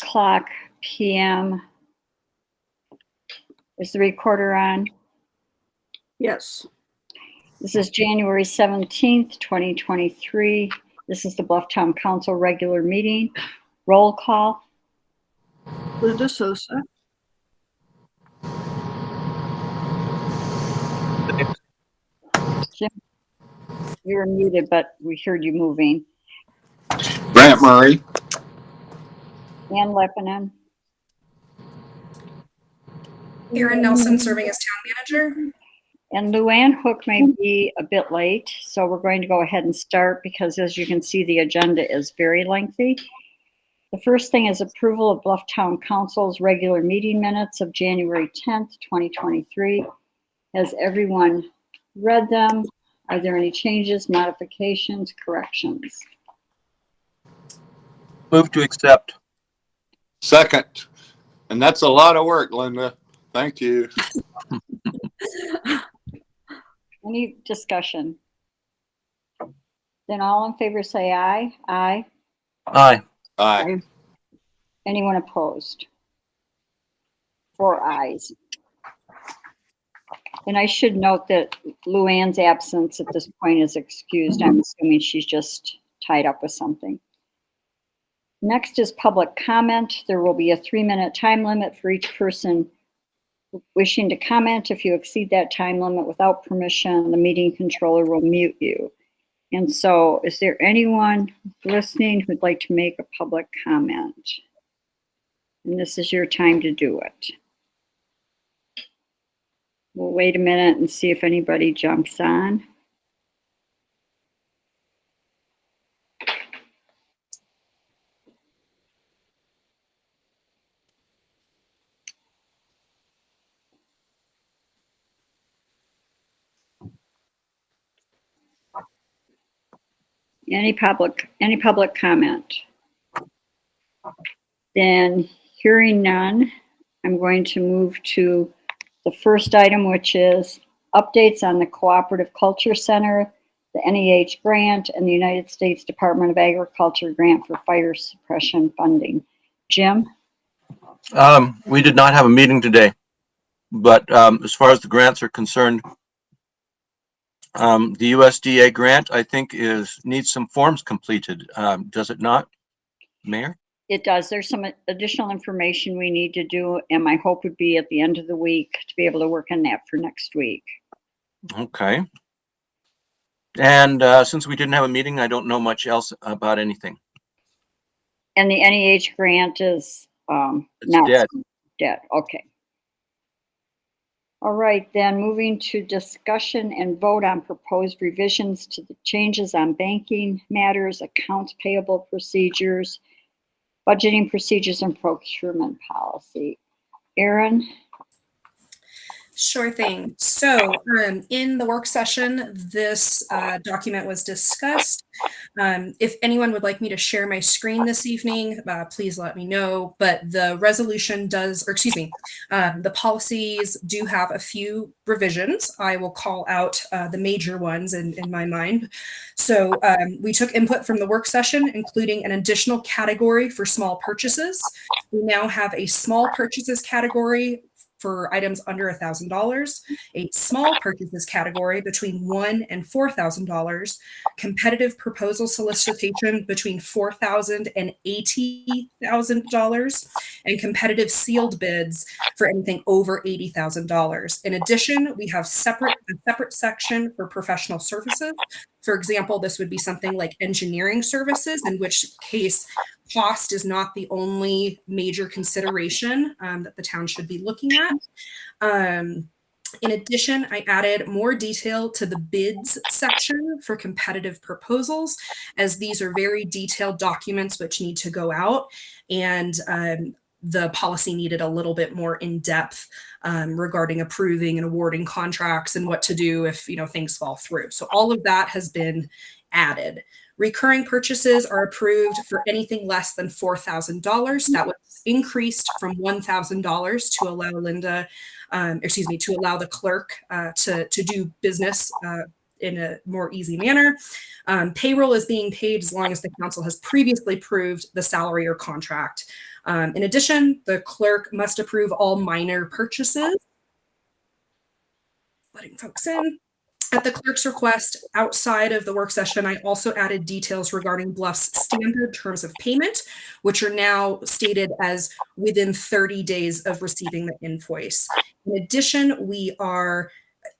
o'clock p.m. Is the recorder on? Yes. This is January 17th, 2023. This is the Bluff Town Council regular meeting. Roll call. Linda Sosa. Jim, you were muted, but we heard you moving. Brant Murray. Ann Leppanen. Erin Nelson serving as town manager. And Luanne Hook may be a bit late, so we're going to go ahead and start because, as you can see, the agenda is very lengthy. The first thing is approval of Bluff Town Council's regular meeting minutes of January 10th, 2023. Has everyone read them? Are there any changes, modifications, corrections? Move to accept. Second. And that's a lot of work, Linda. Thank you. Any discussion? Then all in favor say aye. Aye. Aye. Aye. Anyone opposed? 4 ayes. And I should note that Luann's absence at this point is excused. I'm assuming she's just tied up with something. Next is public comment. There will be a 3-minute time limit for each person wishing to comment. If you exceed that time limit without permission, the meeting controller will mute you. And so, is there anyone listening who'd like to make a public comment? And this is your time to do it. We'll wait a minute and see if anybody jumps on. Any public comment? Then, hearing none, I'm going to move to the first item, which is updates on the Cooperative Culture Center, the NEH grant, and the United States Department of Agriculture grant for fire suppression funding. Jim? We did not have a meeting today, but as far as the grants are concerned, the USDA grant, I think, needs some forms completed. Does it not, Mayor? It does. There's some additional information we need to do, and my hope would be at the end of the week to be able to work on that for next week. Okay. And since we didn't have a meeting, I don't know much else about anything. And the NEH grant is It's not dead. dead. Okay. All right, then moving to discussion and vote on proposed revisions to the changes on banking matters, accounts payable procedures, budgeting procedures, and procurement policy. Erin? Sure thing. So in the work session, this document was discussed. If anyone would like me to share my screen this evening, please let me know. But the resolution does, or excuse me, the policies do have a few revisions. I will call out the major ones in my mind. So we took input from the work session, including an additional category for small purchases. We now have a small purchases category for items under $1,000, a small purchases category between $1,000 and $4,000, competitive proposal solicitation between $4,000 and $80,000, and competitive sealed bids for anything over $80,000. In addition, we have a separate section for professional services. For example, this would be something like engineering services, in which case cost is not the only major consideration that the town should be looking at. In addition, I added more detail to the bids section for competitive proposals, as these are very detailed documents which need to go out, and the policy needed a little bit more in-depth regarding approving and awarding contracts and what to do if things fall through. So all of that has been added. Recurring purchases are approved for anything less than $4,000. That was increased from $1,000 to allow to allow the clerk to do business in a more easy manner. Payroll is being paid as long as the council has previously approved the salary or contract. In addition, the clerk must approve all minor purchases. Letting folks in. At the clerk's request, outside of the work session, I also added details regarding Bluff's standard terms of payment, which are now stated as within 30 days of receiving the invoice. In addition, we are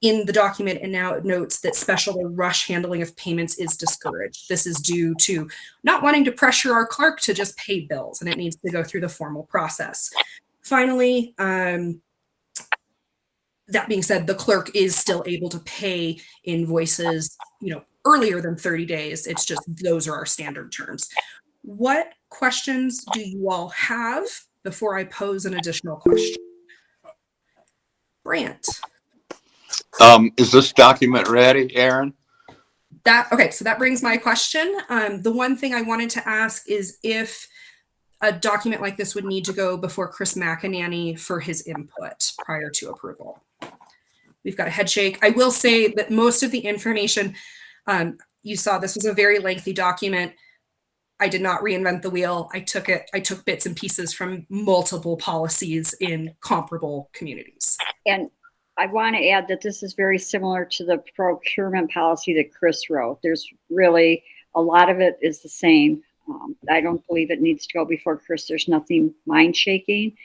in the document, and now it notes that special or rush handling of payments is discouraged. This is due to not wanting to pressure our clerk to just pay bills, and it needs to go through the formal process. Finally, that being said, the clerk is still able to pay invoices, earlier than 30 days. It's just those are our standard terms. What questions do you all have before I pose an additional question? Brant. Is this document ready, Erin? Okay, so that brings my question. The one thing I wanted to ask is if a document like this would need to go before Chris McEnany for his input prior to approval. We've got a head shake. I will say that most of the information, you saw this was a very lengthy document. I did not reinvent the wheel. I took bits and pieces from multiple policies in comparable communities. And I want to add that this is very similar to the procurement policy that Chris wrote. There's really, a lot of it is the same. I don't believe it needs to go before Chris. There's nothing mind shaking.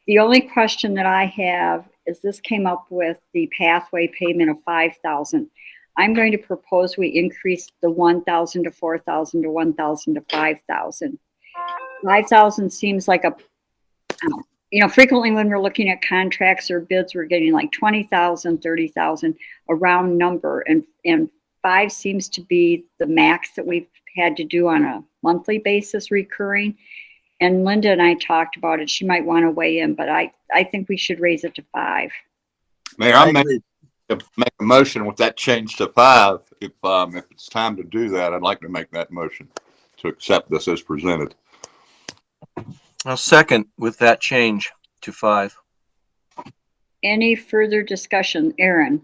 The only question that I have is this came up with the pathway payment of $5,000. I'm going to propose we increase the $1,000 to $4,000 to $1,000 to $5,000. $5,000 seems like frequently when we're looking at contracts or bids, we're getting like $20,000, $30,000, a round number, and 5 seems to be the max that we've had to do on a monthly basis recurring. And Linda and I talked about it. She might want to weigh in, but I think we should raise it to 5. Mayor, I make a motion with that change to 5. If it's time to do that, I'd like to make that motion to accept this as presented. I'll second with that change to 5. Any further discussion? Erin?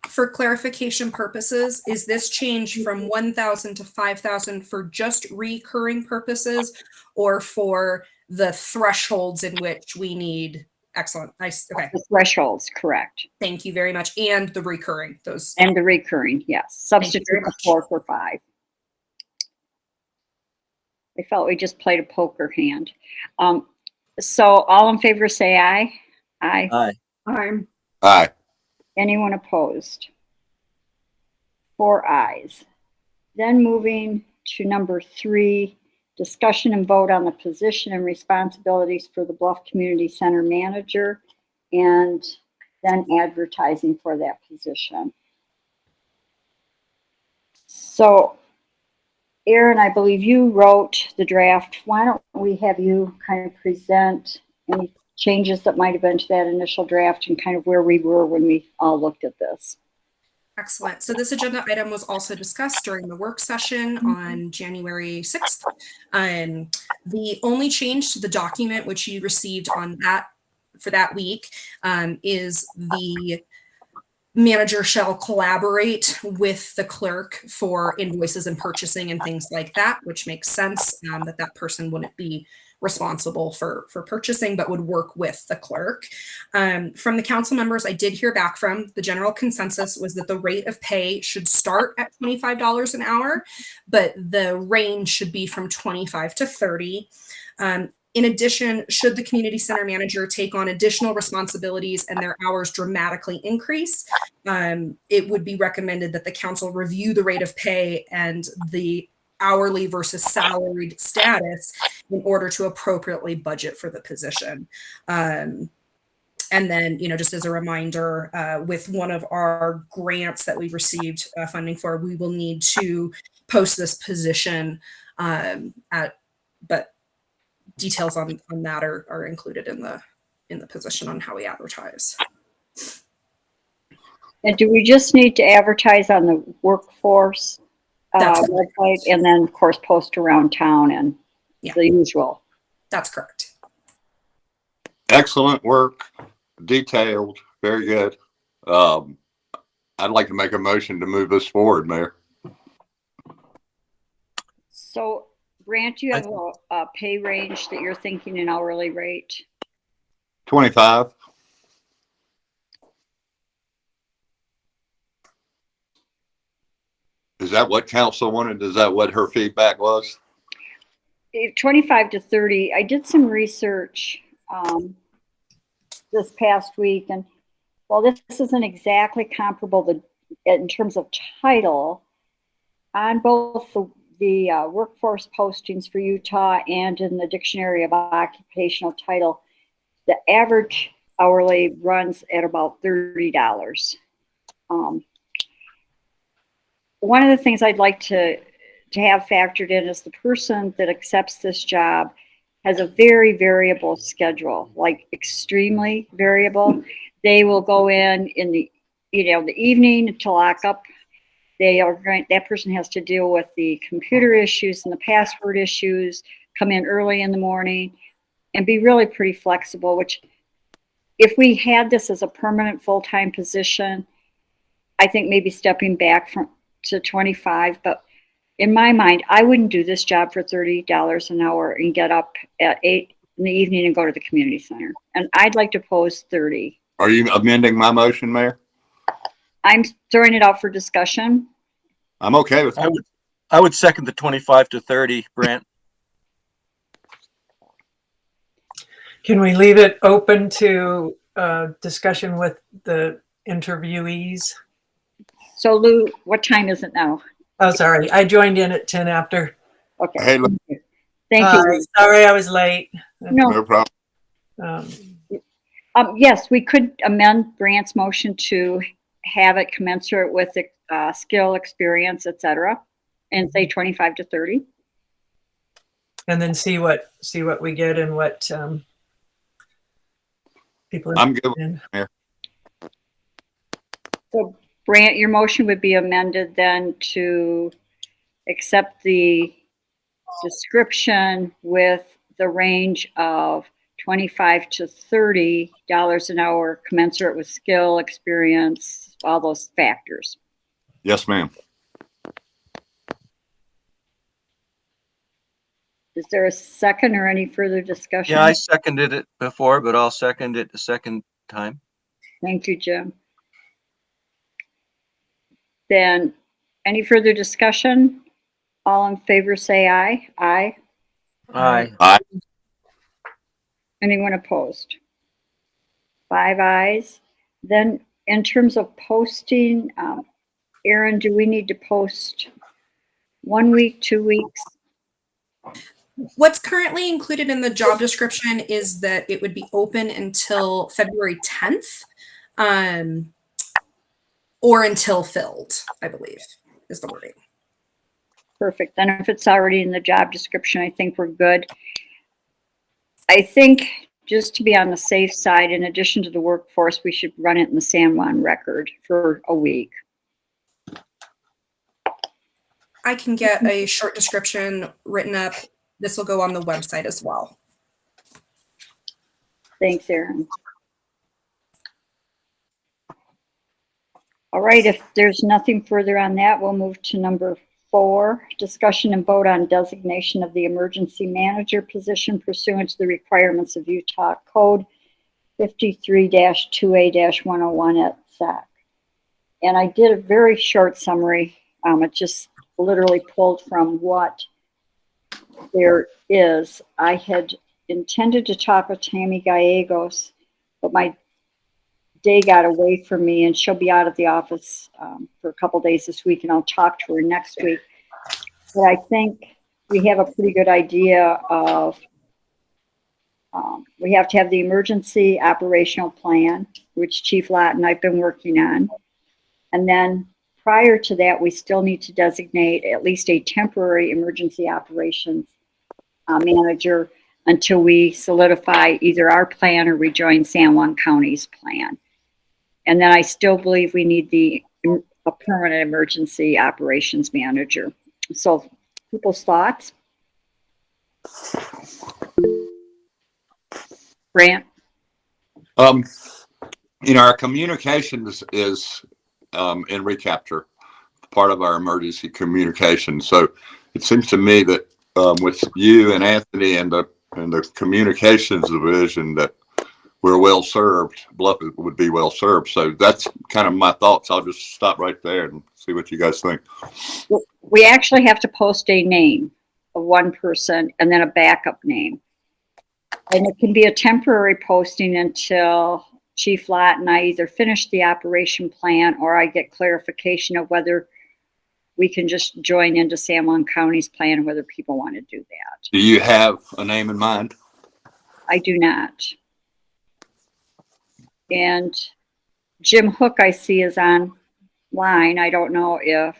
For clarification purposes, is this change from 1,000 to 5,000 for just recurring purposes or for the thresholds in which we need? Excellent. Nice. Okay. The thresholds, correct. Thank you very much. And the recurring, those. And the recurring, yes. Substitute the 4 for 5. I felt we just played a poker hand. So all in favor say aye. Aye. Aye. Aye. Anyone opposed? 4 ayes. Then moving to number 3, discussion and vote on the position and responsibilities for the Bluff Community Center manager, and then advertising for that position. So, Erin, I believe you wrote the draft. Why don't we have you kind of present any changes that might have been to that initial draft and kind of where we were when we all looked at this. Excellent. So this agenda item was also discussed during the work session on January 6th. The only change to the document which you received on that for that week is the manager shall collaborate with the clerk for invoices and purchasing and things like that, which makes sense that person wouldn't be responsible for purchasing, but would work with the clerk. From the council members I did hear back from, the general consensus was that the rate of pay should start at $25 an hour, but the range should be from 25 to 30. In addition, should the community center manager take on additional responsibilities and their hours dramatically increase, it would be recommended that the council review the rate of pay and the hourly versus salaried status in order to appropriately budget for the position. And then, just as a reminder, with one of our grants that we received funding for, we will need to post this position but details on that are included in the position on how we advertise. And do we just need to advertise on the workforce website and then of course post around town and the usual? That's correct. Excellent work. Detailed. Very good. I'd like to make a motion to move this forward, Mayor. So Brant, do you have a pay range that you're thinking an hourly rate? 25. Is that what council wanted? Is that what her feedback was? 25 to 30. I did some research this past week, and while this isn't exactly comparable in terms of title, on both the workforce postings for Utah and in the Dictionary of Occupational Title, the average hourly runs at about $30. One of the things I'd like to have factored in is the person that accepts this job has a very variable schedule, like extremely variable. They will go in the the evening to lock up. That person has to deal with the computer issues and the password issues, come in early in the morning, and be really pretty flexible, which if we had this as a permanent full-time position, I think maybe stepping back to 25, but in my mind, I wouldn't do this job for $30 an hour and get up at 8 in the evening and go to the community center. And I'd like to pose 30. Are you amending my motion, Mayor? I'm throwing it out for discussion. I'm okay with it. I would second the 25 to 30, Brant. Can we leave it open to discussion with the interviewees? So Lou, what time is it now? Oh, sorry. I joined in at 10 after. Okay. Hey, look, Thank you. Sorry, I was late. no problem. Yes, we could amend Brant's motion to have it commensurate with the skill, experience, etc., and say 25 to 30. And then see what we get and what people. I'm good with it, So Brant, your motion would be amended then to accept the description with the range of $25 to $30 an hour, commensurate with skill, experience, all those factors. Yes, ma'am. Is there a second or any further discussion? Yeah, I seconded it before, but I'll second it a second time. Thank you, Jim. Then, any further discussion? All in favor say aye. Aye. Aye. Aye. Anyone opposed? 5 ayes. Then, in terms of posting, Erin, do we need to post 1 week, 2 weeks? What's currently included in the job description is that it would be open until February 10th, or until filled, I believe, is the wording. Perfect. Then if it's already in the job description, I think we're good. I think just to be on the safe side, in addition to the workforce, we should run it in the San Juan record for a week. I can get a short description written up. This will go on the website as well. Thanks, Erin. All right, if there's nothing further on that, we'll move to number 4, discussion and vote on designation of the emergency manager position pursuant to the requirements of Utah Code 53-2A-101 at SAC. And I did a very short summary. It just literally pulled from what there is. I had intended to talk with Tammy Gallegos, but my day got away from me, and she'll be out of the office for a couple days this week, and I'll talk to her next week. But I think we have a pretty good idea of we have to have the emergency operational plan, which Chief Lott and I've been working on. And then prior to that, we still need to designate at least a temporary emergency operations manager until we solidify either our plan or rejoin San Juan County's plan. And then I still believe we need a permanent emergency operations manager. So people's thoughts? Brant? Our communications is in recapture, part of our emergency communication. So it seems to me that with you and Anthony and the communications division that we're well served. Bluff would be well served. So that's kind of my thoughts. I'll just stop right there and see what you guys think. We actually have to post a name of one person and then a backup name. And it can be a temporary posting until Chief Lott and I either finish the operation plan or I get clarification of whether we can just join into San Juan County's plan, whether people want to do that. Do you have a name in mind? I do not. And Jim Hook, I see, is online. I don't know if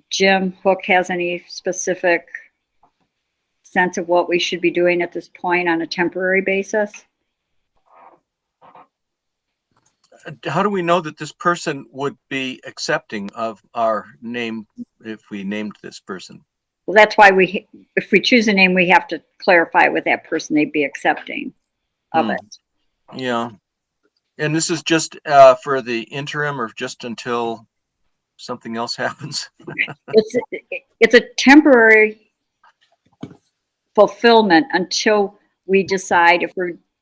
Jim Hook has any specific sense of what we should be doing at this point on a temporary basis. How do we know that this person would be accepting of our name if we named this person? Well, that's why if we choose a name, we have to clarify with that person they'd be accepting of it. Yeah. And this is just for the interim or just until something else happens? It's a temporary fulfillment until we decide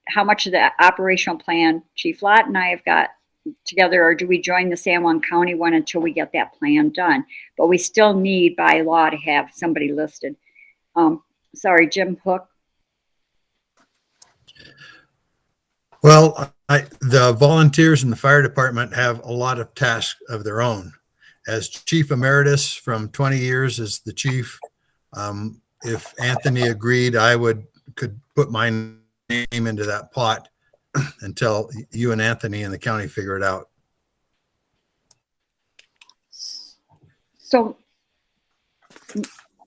how much of the operational plan Chief Lott and I have got together, or do we join the San Juan County one until we get that plan done? But we still need by law to have somebody listed. Sorry, Jim Hook. Well, the volunteers in the fire department have a lot of tasks of their own. As chief emeritus from 20 years as the chief, if Anthony agreed, I could put my name into that pot until you and Anthony and the county figure it out. So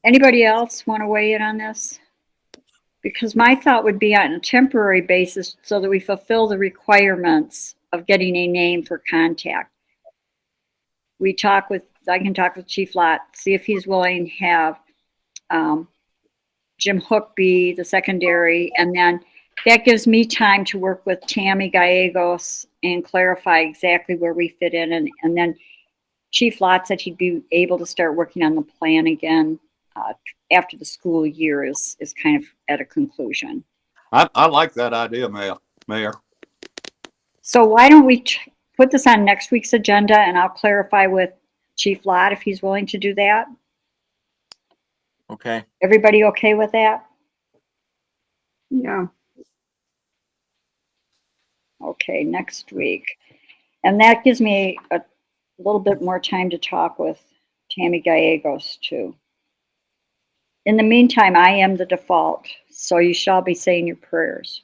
anybody else want to weigh in on this? Because my thought would be on a temporary basis so that we fulfill the requirements of getting a name for contact. I can talk with Chief Lott, see if he's willing to have Jim Hook be the secondary, and then that gives me time to work with Tammy Gallegos and clarify exactly where we fit in. And then Chief Lott said he'd be able to start working on the plan again after the school year is kind of at a conclusion. I like that idea, Mayor. So why don't we put this on next week's agenda, and I'll clarify with Chief Lott if he's willing to do that. Okay. Everybody okay with that? Yeah. Okay, next week. And that gives me a little bit more time to talk with Tammy Gallegos too. In the meantime, I am the default, so you shall be saying your prayers.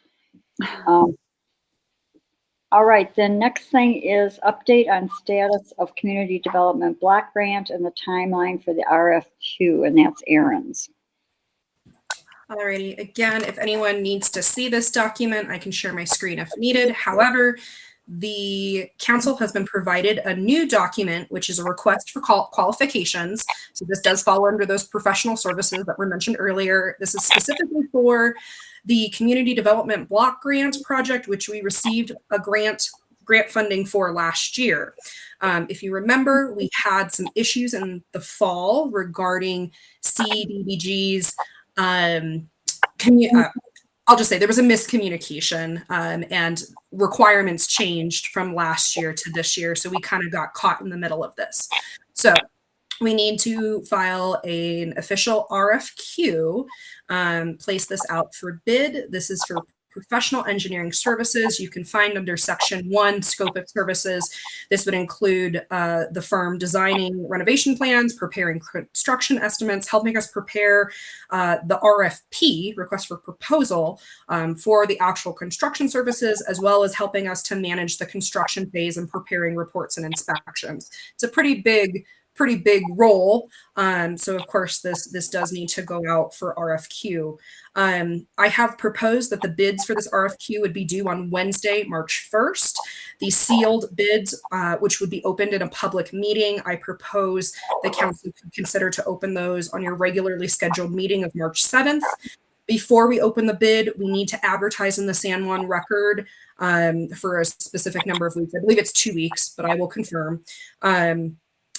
All right, then next thing is update on status of community development block grant and the timeline for the RFQ, and that's Erin's. Alrighty, again, if anyone needs to see this document, I can share my screen if needed. However, the council has been provided a new document, which is a request for qualifications. So this does fall under those professional services that were mentioned earlier. This is specifically for the community development block grant project, which we received a grant funding for last year. If you remember, we had some issues in the fall regarding CDBG's I'll just say there was a miscommunication and requirements changed from last year to this year. So we kind of got caught in the middle of this. So we need to file an official RFQ, place this out for bid. This is for professional engineering services. You can find under Section 1, Scope of Services. This would include the firm designing renovation plans, preparing construction estimates, helping us prepare the RFP, request for proposal, for the actual construction services, as well as helping us to manage the construction phase and preparing reports and inspections. It's a pretty big role. So of course this does need to go out for RFQ. I have proposed that the bids for this RFQ would be due on Wednesday, March 1st. The sealed bids, which would be opened in a public meeting, I propose the council could consider to open those on your regularly scheduled meeting of March 7th. Before we open the bid, we need to advertise in the San Juan Record for a specific number of weeks. I believe it's 2 weeks, but I will confirm.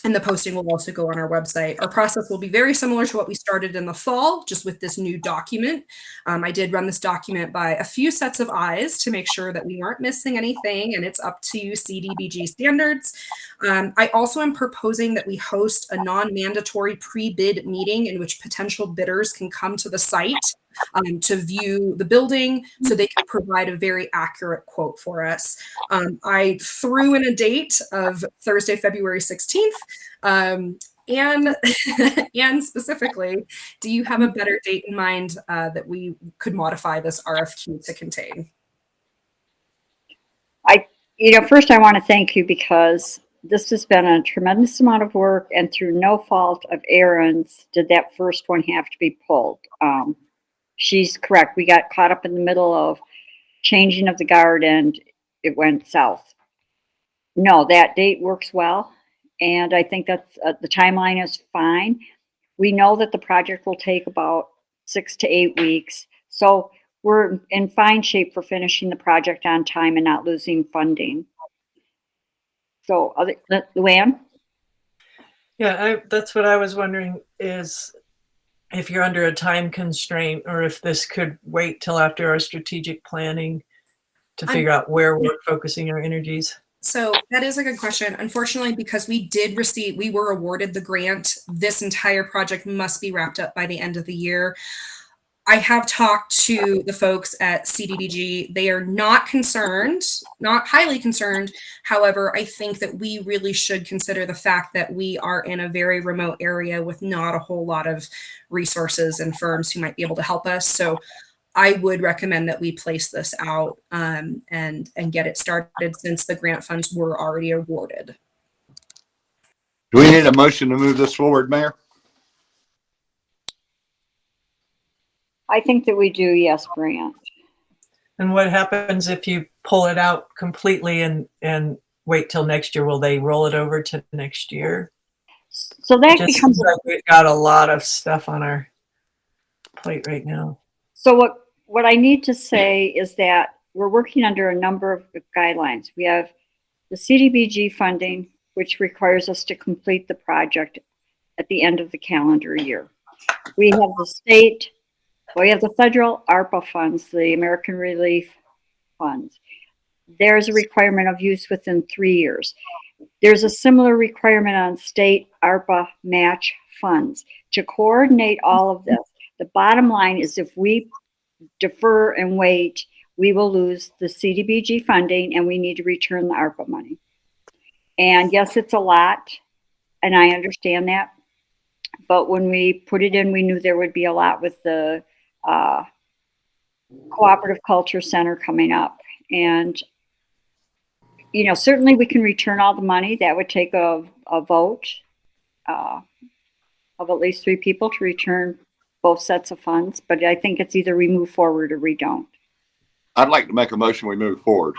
And the posting will also go on our website. Our process will be very similar to what we started in the fall, just with this new document. I did run this document by a few sets of eyes to make sure that we weren't missing anything, and it's up to CDBG standards. I also am proposing that we host a non-mandatory pre-bid meeting in which potential bidders can come to the site to view the building so they can provide a very accurate quote for us. I threw in a date of Thursday, February 16th. And specifically, do you have a better date in mind that we could modify this RFQ to contain? First I want to thank you because this has been a tremendous amount of work, and through no fault of Erin's did that first one have to be pulled. She's correct. We got caught up in the middle of changing of the guard and it went south. No, that date works well. And I think that's the timeline is fine. We know that the project will take about 6 to 8 weeks. So we're in fine shape for finishing the project on time and not losing funding. So, Luanne? Yeah, that's what I was wondering, is if you're under a time constraint or if this could wait till after our strategic planning to figure out where we're focusing our energies. So that is a good question. Unfortunately, because we were awarded the grant, this entire project must be wrapped up by the end of the year. I have talked to the folks at CDBG. They are not concerned, not highly concerned. However, I think that we really should consider the fact that we are in a very remote area with not a whole lot of resources and firms who might be able to help us. So I would recommend that we place this out and get it started since the grant funds were already awarded. Do we need a motion to move this forward, Mayor? I think that we do, yes, Brant. And what happens if you pull it out completely and wait till next year? Will they roll it over to next year? So that Just becomes like we've got a lot of stuff on our plate right now. So what I need to say is that we're working under a number of guidelines. We have the CDBG funding, which requires us to complete the project at the end of the calendar year. We have the state, we have the federal ARPA funds, the American Relief Funds. There's a requirement of use within 3 years. There's a similar requirement on state ARPA match funds. To coordinate all of this, the bottom line is if we defer and wait, we will lose the CDBG funding and we need to return the ARPA money. And yes, it's a lot, and I understand that. But when we put it in, we knew there would be a lot with the Cooperative Culture Center coming up. And, certainly we can return all the money. That would take a vote of at least 3 people to return both sets of funds. But I think it's either we move forward or we don't. I'd like to make a motion we move forward.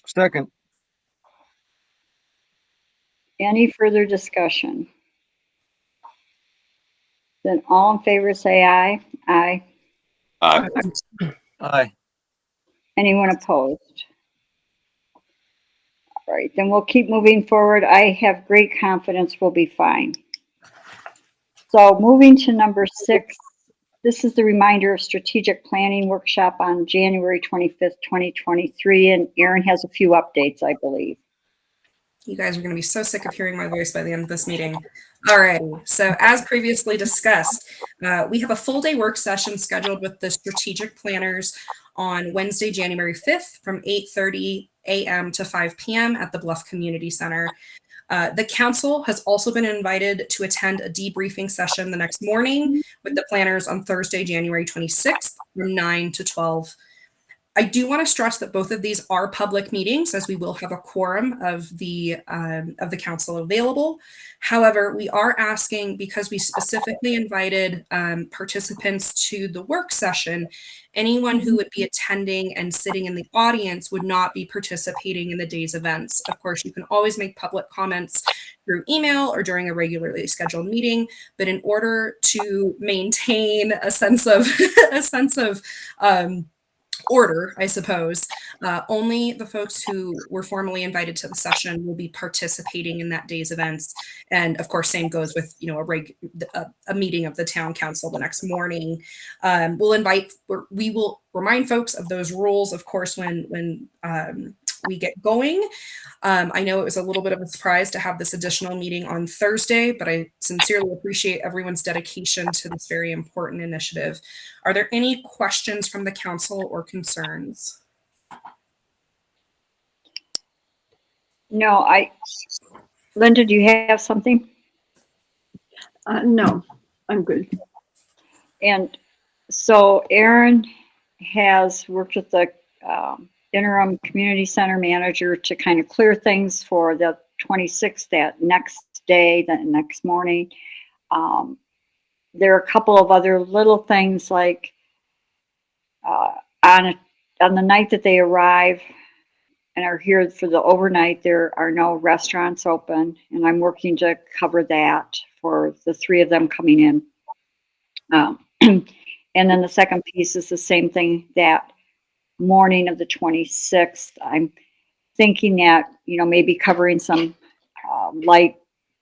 Second. Any further discussion? Then all in favor say aye. Aye. Aye. Aye. Anyone opposed? All right, then we'll keep moving forward. I have great confidence we'll be fine. So moving to number 6, this is the reminder of strategic planning workshop on January 25th, 2023. And Erin has a few updates, I believe. You guys are going to be so sick of hearing my voice by the end of this meeting. All right. So as previously discussed, we have a full day work session scheduled with the strategic planners on Wednesday, January 5th from 8:30 a.m. to 5 p.m. at the Bluff Community Center. The council has also been invited to attend a debriefing session the next morning with the planners on Thursday, January 26th from 9 to 12. I do want to stress that both of these are public meetings, as we will have a quorum of the council available. However, we are asking, because we specifically invited participants to the work session, anyone who would be attending and sitting in the audience would not be participating in the day's events. Of course, you can always make public comments through email or during a regularly scheduled meeting, but in order to maintain a sense of order, I suppose, only the folks who were formally invited to the session will be participating in that day's events. And of course, same goes with, a meeting of the town council the next morning. We will remind folks of those rules, of course, when we get going. I know it was a little bit of a surprise to have this additional meeting on Thursday, but I sincerely appreciate everyone's dedication to this very important initiative. Are there any questions from the council or concerns? No, Linda, do you have something? No, I'm good. And so Erin has worked with the interim community center manager to kind of clear things for the 26th, that next day, that next morning. There are a couple of other little things like on the night that they arrive and are here for the overnight, there are no restaurants open, and I'm working to cover that for the 3 of them coming in. And then the second piece is the same thing, that morning of the 26th. I'm thinking that, maybe covering some light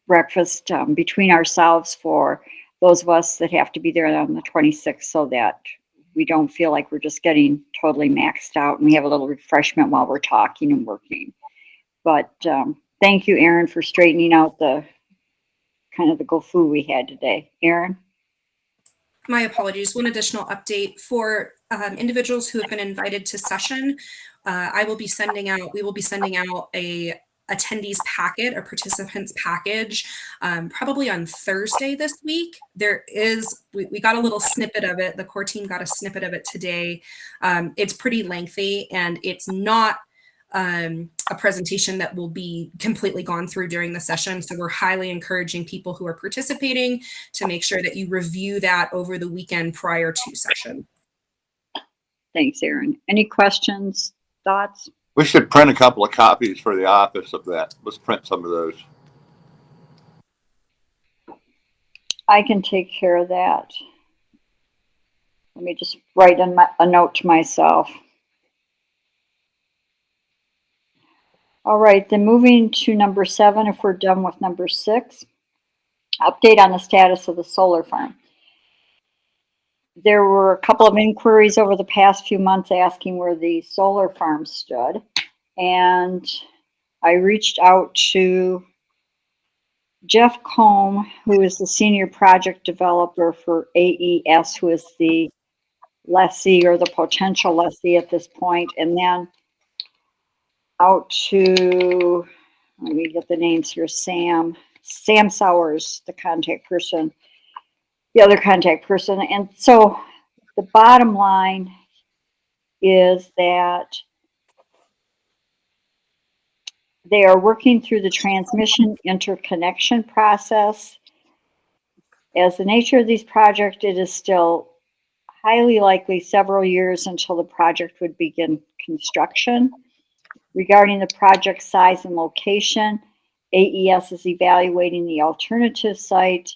breakfast between ourselves for those of us that have to be there on the 26th, so that we don't feel like we're just getting totally maxed out, and we have a little refreshment while we're talking and working. But thank you, Erin, for straightening out the guffaw we had today. Erin? My apologies. One additional update for individuals who have been invited to session. We will be sending out a attendees packet, a participants package, probably on Thursday this week. We got a little snippet of it. The core team got a snippet of it today. It's pretty lengthy, and it's not a presentation that will be completely gone through during the session. So we're highly encouraging people who are participating to make sure that you review that over the weekend prior to session. Thanks, Erin. Any questions, thoughts? We should print a couple of copies for the office of that. Let's print some of those. I can take care of that. Let me just write a note to myself. All right, then moving to number 7, if we're done with number 6, update on the status of the solar farm. There were a couple of inquiries over the past few months asking where the solar farm stood, and I reached out to Jeff Combe, who is the senior project developer for AES, who is the lessee or the potential lessee at this point, and then out to, let me get the names here, Sam Sowers, the other contact person. And so the bottom line is that they are working through the transmission interconnection process. As the nature of these projects, it is still highly likely several years until the project would begin construction. Regarding the project size and location, AES is evaluating the alternative site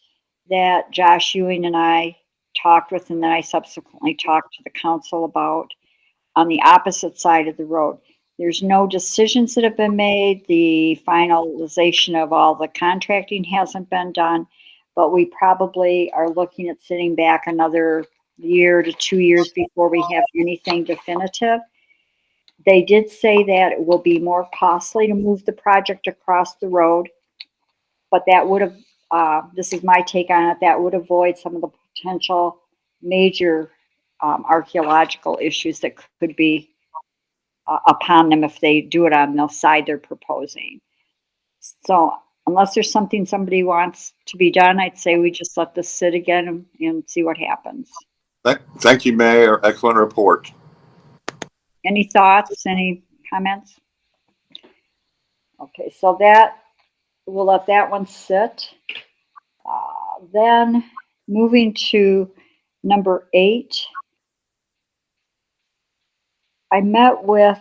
that Josh Ewing and I talked with, and then I subsequently talked to the council about, on the opposite side of the road. There's no decisions that have been made. The finalization of all the contracting hasn't been done, but we probably are looking at sitting back another year to 2 years before we have anything definitive. They did say that it will be more costly to move the project across the road, but that would have, this is my take on it, that would avoid some of the potential major archaeological issues that could be upon them if they do it on the side they're proposing. So unless there's something somebody wants to be done, I'd say we just let this sit again and see what happens. Thank you, Mayor. Excellent report. Any thoughts, any comments? Okay, so we'll let that one sit. Then moving to number 8, I met with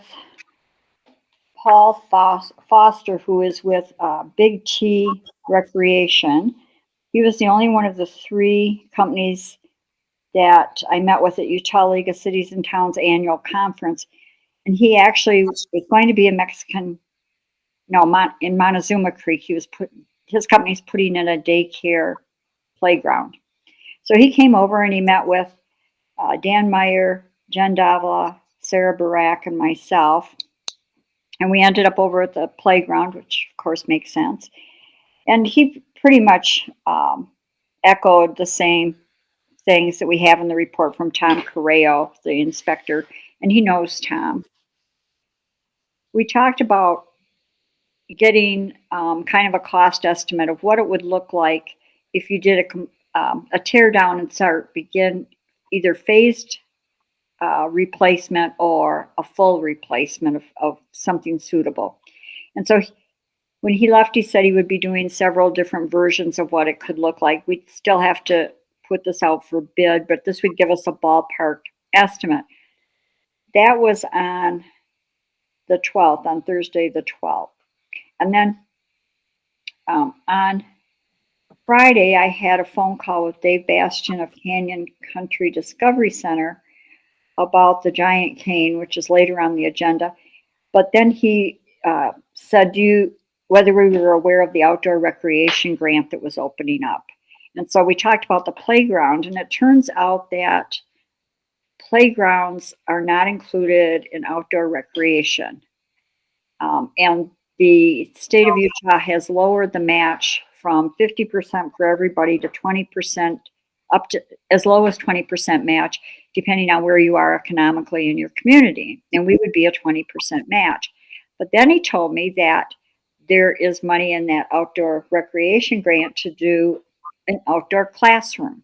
Paul Foster, who is with Big T Recreation. He was the only one of the 3 companies that I met with at Utah League of Cities and Towns annual conference. And he actually was going to be a Mexican, in Montezuma Creek. His company's putting in a daycare playground. So he came over and he met with Dan Meyer, Jen Davila, Sarah Barak, and myself. And we ended up over at the playground, which of course makes sense. And he pretty much echoed the same things that we have in the report from Tom Correo, the inspector, and he knows Tom. We talked about getting kind of a cost estimate of what it would look like if you did a tear down and begin either phased replacement or a full replacement of something suitable. And so when he left, he said he would be doing several different versions of what it could look like. We'd still have to put this out for bid, but this would give us a ballpark estimate. That was on the 12th, on Thursday the 12th. And then on Friday, I had a phone call with Dave Bastian of Canyon Country Discovery Center about the giant cane, which is later on the agenda. But then he said whether we were aware of the outdoor recreation grant that was opening up. And so we talked about the playground, and it turns out that playgrounds are not included in outdoor recreation. And the state of Utah has lowered the match from 50% for everybody to 20%, up to as low as 20% match, depending on where you are economically in your community. And we would be a 20% match. But then he told me that there is money in that outdoor recreation grant to do an outdoor classroom.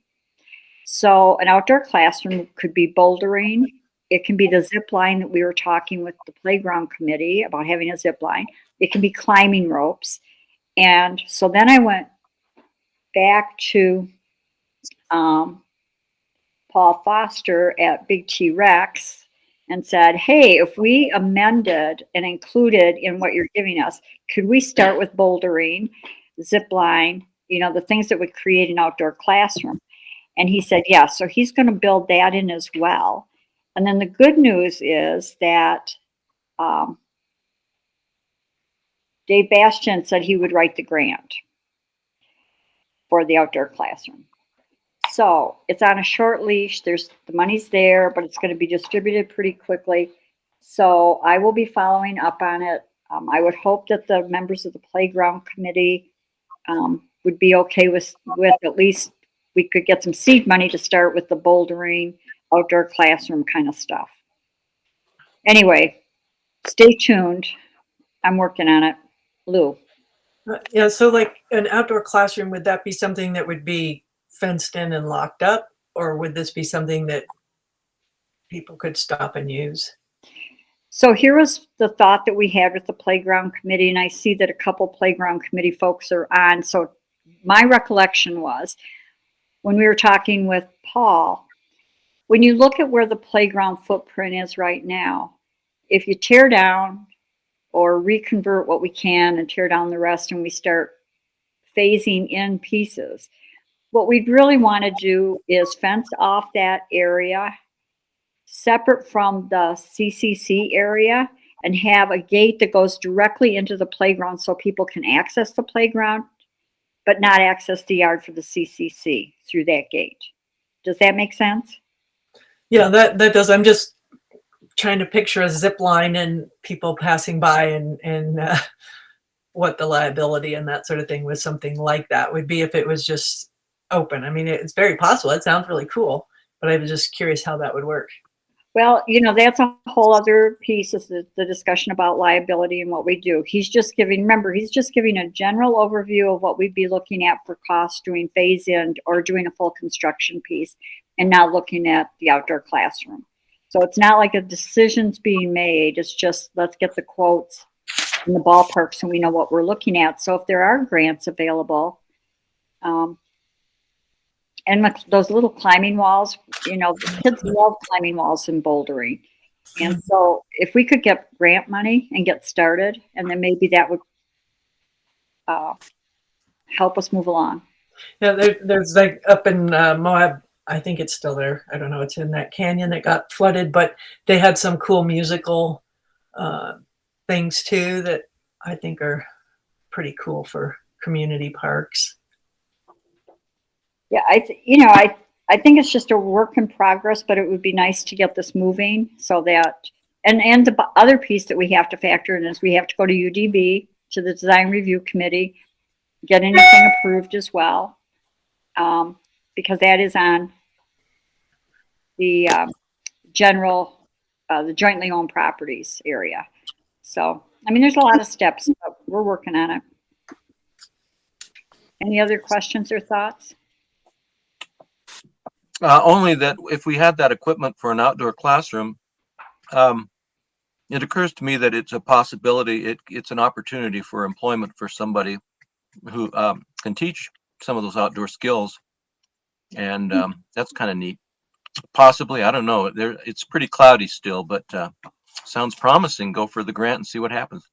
So an outdoor classroom could be bouldering. It can be the zip line that we were talking with the playground committee about having a zip line. It can be climbing ropes. And so then I went back to Paul Foster at Big T Rex and said, hey, if we amended and included in what you're giving us, could we start with bouldering, zip line, the things that would create an outdoor classroom? And he said, yeah, so he's going to build that in as well. And then the good news is that Dave Bastian said he would write the grant for the outdoor classroom. So it's on a short leash. The money's there, but it's going to be distributed pretty quickly. So I will be following up on it. I would hope that the members of the playground committee would be okay with at least we could get some seed money to start with the bouldering, outdoor classroom kind of stuff. Anyway, stay tuned. I'm working on it. Lou. Yeah, so like an outdoor classroom, would that be something that would be fenced in and locked up, or would this be something that people could stop and use? So here was the thought that we had with the playground committee, and I see that a couple playground committee folks are on. So my recollection was when we were talking with Paul, when you look at where the playground footprint is right now, if you tear down or reconvert what we can and tear down the rest and we start phasing in pieces, what we'd really want to do is fence off that area separate from the CCC area and have a gate that goes directly into the playground so people can access the playground, but not access the yard for the CCC through that gate. Does that make sense? Yeah, that does. I'm just trying to picture a zip line and people passing by and what the liability and that sort of thing with something like that would be if it was just open. I mean, it's very possible. It sounds really cool, but I was just curious how that would work. Well, that's a whole other piece of the discussion about liability and what we do. He's just giving a general overview of what we'd be looking at for costs doing phase in or doing a full construction piece and not looking at the outdoor classroom. So it's not like a decision's being made. It's just, let's get the quotes in the ballpark so we know what we're looking at. So if there are grants available, and those little climbing walls, the kids love climbing walls and bouldering. And so if we could get grant money and get started, and then maybe that would help us move along. Yeah, there's like up in Moab I think it's still there. I don't know. It's in that canyon that got flooded, but they had some cool musical things too that I think are pretty cool for community parks. Yeah, I think it's just a work in progress, but it would be nice to get this moving so that, and the other piece that we have to factor in is we have to go to UDB, to the Design Review Committee, get anything approved as well, because that is on the the jointly owned properties area. So, I mean, there's a lot of steps, but we're working on it. Any other questions or thoughts? Only that if we had that equipment for an outdoor classroom, it occurs to me that it's a possibility. It's an opportunity for employment for somebody who can teach some of those outdoor skills, and that's kind of neat. Possibly, I don't know. It's pretty cloudy still, but sounds promising. Go for the grant and see what happens.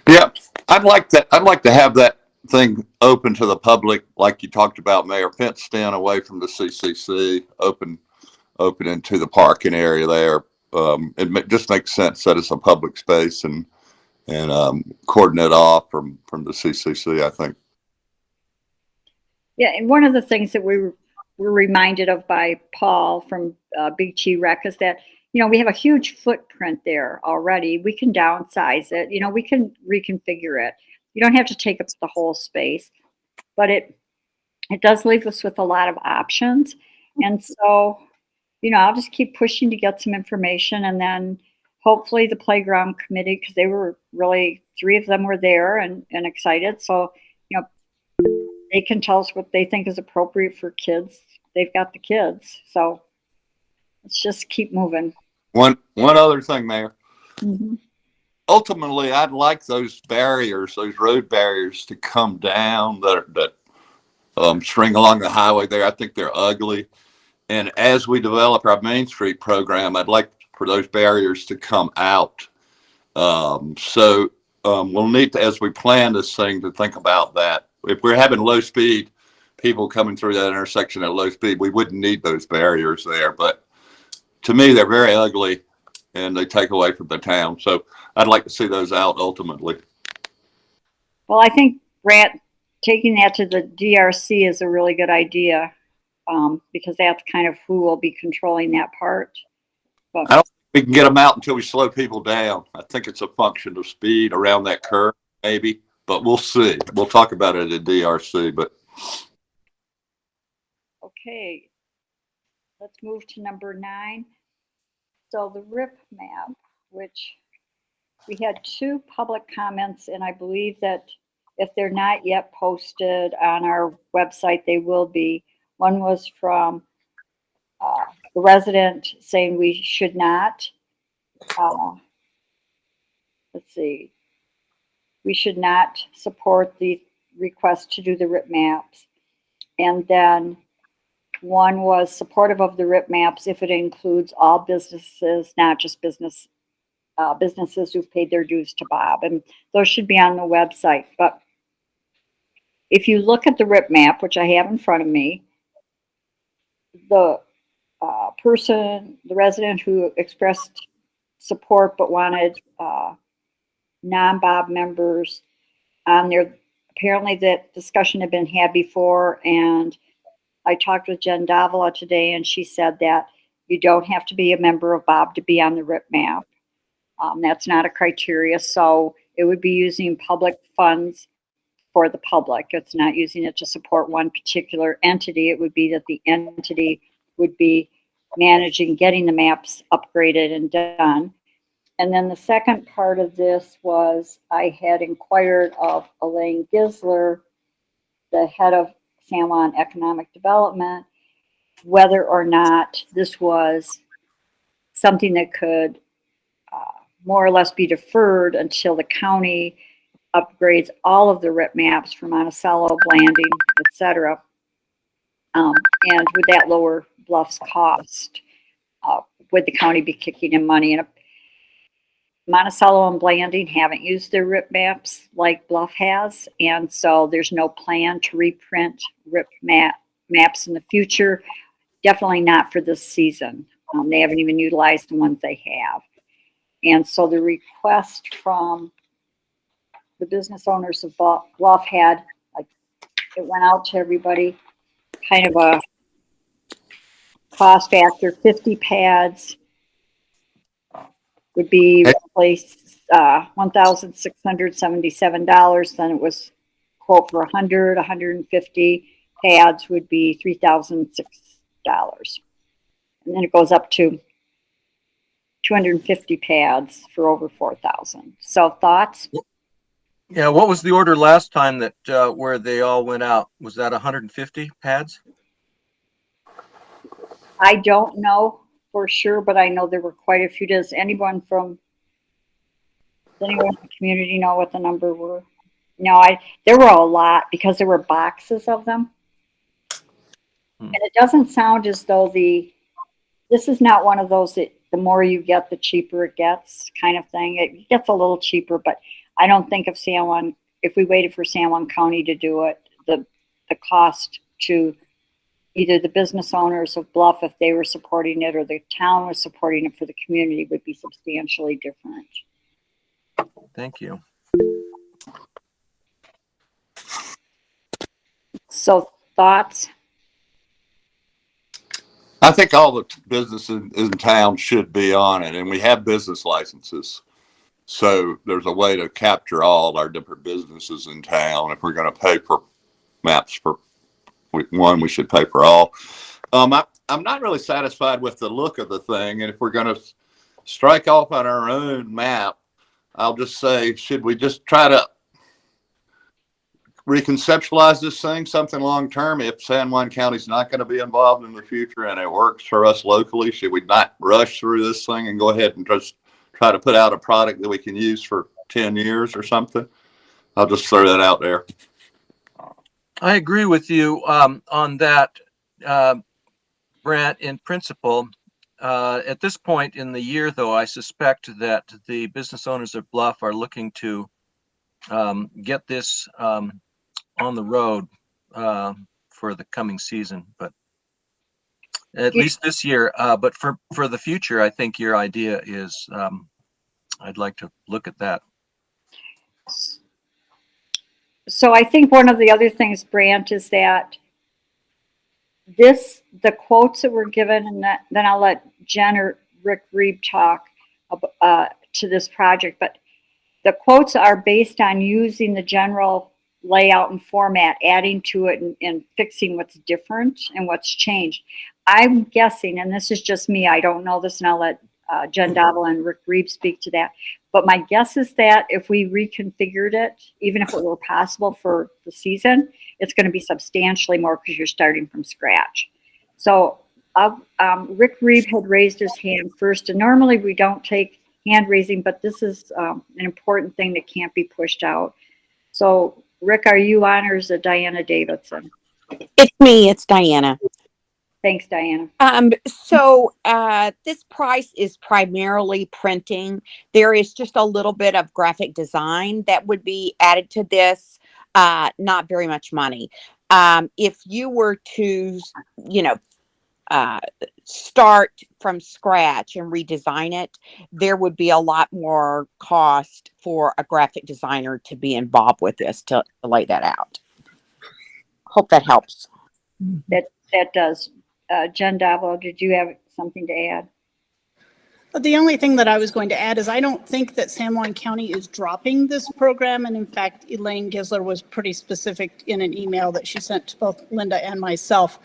Yeah, I'd like that. I'd like to have that thing open to the public, like you talked about, Mayor. Fenced in away from the CCC, open into the parking area there. Just makes sense that it's a public space and cordon it off from the CCC, I think. Yeah, and one of the things that we were reminded of by Paul from BT Rec is that, you know, we have a huge footprint there already. We can downsize it. You know, we can reconfigure it. You don't have to take up the whole space, but it does leave us with a lot of options. And so, you know, I'll just keep pushing to get some information, and then hopefully the playground committee, because they were really, 3 of them were there and excited. So, you know, they can tell us what they think is appropriate for kids. They've got the kids. So let's just keep moving. One other thing, Mayor. Mm-hmm. Ultimately, I'd like those barriers, those road barriers, to come down that string along the highway there. I think they're ugly. And as we develop our Main Street program, I'd like for those barriers to come out. So we'll need to, as we plan this thing, to think about that. If we're having low speed people coming through that intersection at low speed, we wouldn't need those barriers there. But to me, they're very ugly and they take away from the town. So I'd like to see those out ultimately. Well, I think, Brant, taking that to the DRC is a really good idea, because that's kind of who will be controlling that part. But I don't think we can get them out until we slow people down. I think it's a function of speed around that curve, maybe, but we'll see. We'll talk about it at DRC, but. okay, let's move to number 9. So the RIP map, which we had 2 public comments, and I believe that if they're not yet posted on our website, they will be. One was from the resident saying we should not, we should not support the request to do the RIP maps. And then one was supportive of the RIP maps if it includes all businesses, not just businesses who've paid their dues to Bob. And those should be on the website. But if you look at the RIP map, which I have in front of me, the resident who expressed support but wanted non-Bob members on there, apparently that discussion had been had before, and I talked with Jen Davila today, and she said that you don't have to be a member of Bob to be on the RIP map. That's not a criteria, so it would be using public funds for the public. It's not using it to support one particular entity. It would be that the entity would be managing getting the maps upgraded and done. And then the second part of this was I had inquired of Elaine Gisler, the head of San Juan Economic Development, whether or not this was something that could more or less be deferred until the county upgrades all of the RIP maps for Monticello, Blanding, etc. And would that lower Bluff's cost? Would the county be kicking in money? And Monticello and Blanding haven't used their RIP maps like Bluff has, and so there's no plan to reprint RIP maps in the future. Definitely not for this season. They haven't even utilized the ones they have. And so the request from the business owners of Bluff had, like, it went out to everybody, kind of a cost factor. 50 pads would be roughly $1,677. Then it was quote for 150 pads would be $3,006. And then it goes up to 250 pads for over 4,000. So thoughts? Yeah, what was the order last time that where they all went out? Was that 150 pads? I don't know for sure, but I know there were quite a few. Does anyone in the community know what the number were? No, there were a lot because there were boxes of them. And it doesn't sound as though this is not one of those that the more you get, the cheaper it gets kind of thing. It gets a little cheaper, but I don't think if we waited for San Juan County to do it, the cost to either the business owners of Bluff, if they were supporting it, or the town was supporting it for the community, would be substantially different. Thank you. So thoughts? I think all the businesses in town should be on it, and we have business licenses. So there's a way to capture all our different businesses in town. If we're going to pay for maps for one, we should pay for all. I'm not really satisfied with the look of the thing. And if we're going to strike off on our own map, I'll just say, should we just try to reconceptualize this thing, something long-term? If San Juan County's not going to be involved in the future and it works for us locally, should we not rush through this thing and go ahead and just try to put out a product that we can use for 10 years or something? I'll just throw that out there. I agree with you on that, Brant, in principle. At this point in the year, though, I suspect that the business owners of Bluff are looking to get this on the road for the coming season, but at least this year. But for the future, I think your idea is, I'd like to look at that. So I think one of the other things, Brant, is that the quotes that were given, and then I'll let Jen or Rick Reeb talk to this project, but the quotes are based on using the general layout and format, adding to it and fixing what's different and what's changed. I'm guessing, and this is just me, I don't know this, and I'll let Jen Dowdle and Rick Reeb speak to that. But my guess is that if we reconfigured it, even if it were possible for the season, it's going to be substantially more because you're starting from scratch. So Rick Reeb had raised his hand first, and normally we don't take hand raising, but this is an important thing that can't be pushed out. So Rick, are you on, or is it Diana Davidson? It's me, it's Diana. Thanks, Diana. So this price is primarily printing. There is just a little bit of graphic design that would be added to this, not very much money. If you were to, start from scratch and redesign it, there would be a lot more cost for a graphic designer to be involved with this, to lay that out. Hope that helps. That does. Jen Dabo, did you have something to add? The only thing that I was going to add is I don't think that San Juan County is dropping this program. And in fact, Elaine Gisler was pretty specific in an email that she sent to both Linda and myself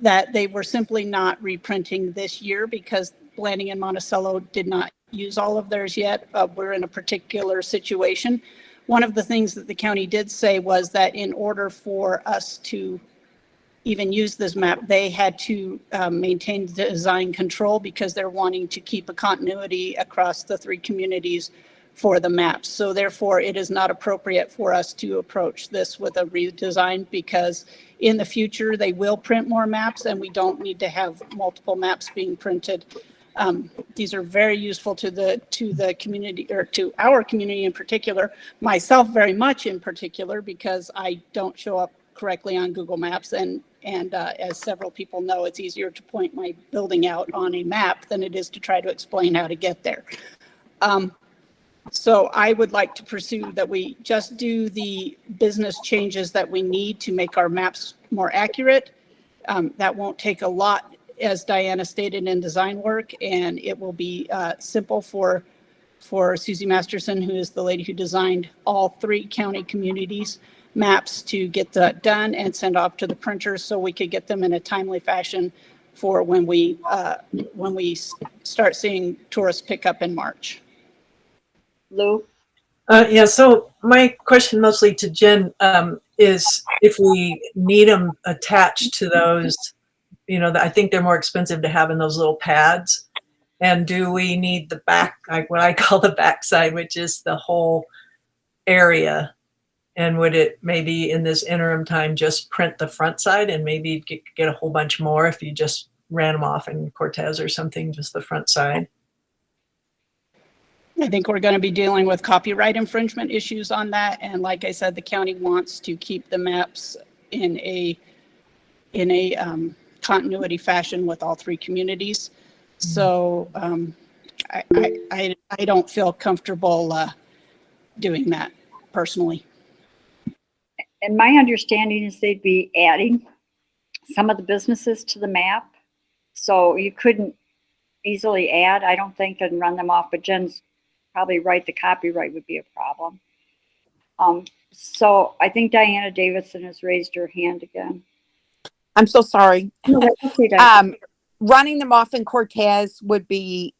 that they were simply not reprinting this year because Blanding and Monticello did not use all of theirs yet. We're in a particular situation. One of the things that the county did say was that in order for us to even use this map, they had to maintain design control because they're wanting to keep a continuity across the three communities for the maps. So therefore, it is not appropriate for us to approach this with a redesign because in the future, they will print more maps and we don't need to have multiple maps being printed. These are very useful to the community, or to our community in particular, myself very much in particular, because I don't show up correctly on Google Maps, and And as several people know, it's easier to point my building out on a map than it is to try to explain how to get there. So I would like to pursue that we just do the business changes that we need to make our maps more accurate. That won't take a lot, as Diana stated, in design work, and it will be simple for Susie Masterson, who is the lady who designed all 3 county communities maps, to get that done and send off to the printers so we could get them in a timely fashion for when we start seeing tourists pick up in March. Lou? Yeah, so my question mostly to Jen is if we need them attached to those, I think they're more expensive to have in those little pads. And do we need the back, like what I call the backside, which is the whole area? And would it maybe in this interim time just print the front side and maybe get a whole bunch more if you just ran them off in Cortez or something, just the front side? I think we're going to be dealing with copyright infringement issues on that. And like I said, the county wants to keep the maps in a continuity fashion with all 3 communities. So I don't feel comfortable doing that personally. And my understanding is they'd be adding some of the businesses to the map. So you couldn't easily add, I don't think, and run them off, but Jen's probably right, the copyright would be a problem. So I think Diana Davidson has raised her hand again. I'm so sorry. No, that's okay, Diana. Running them off in Cortez would be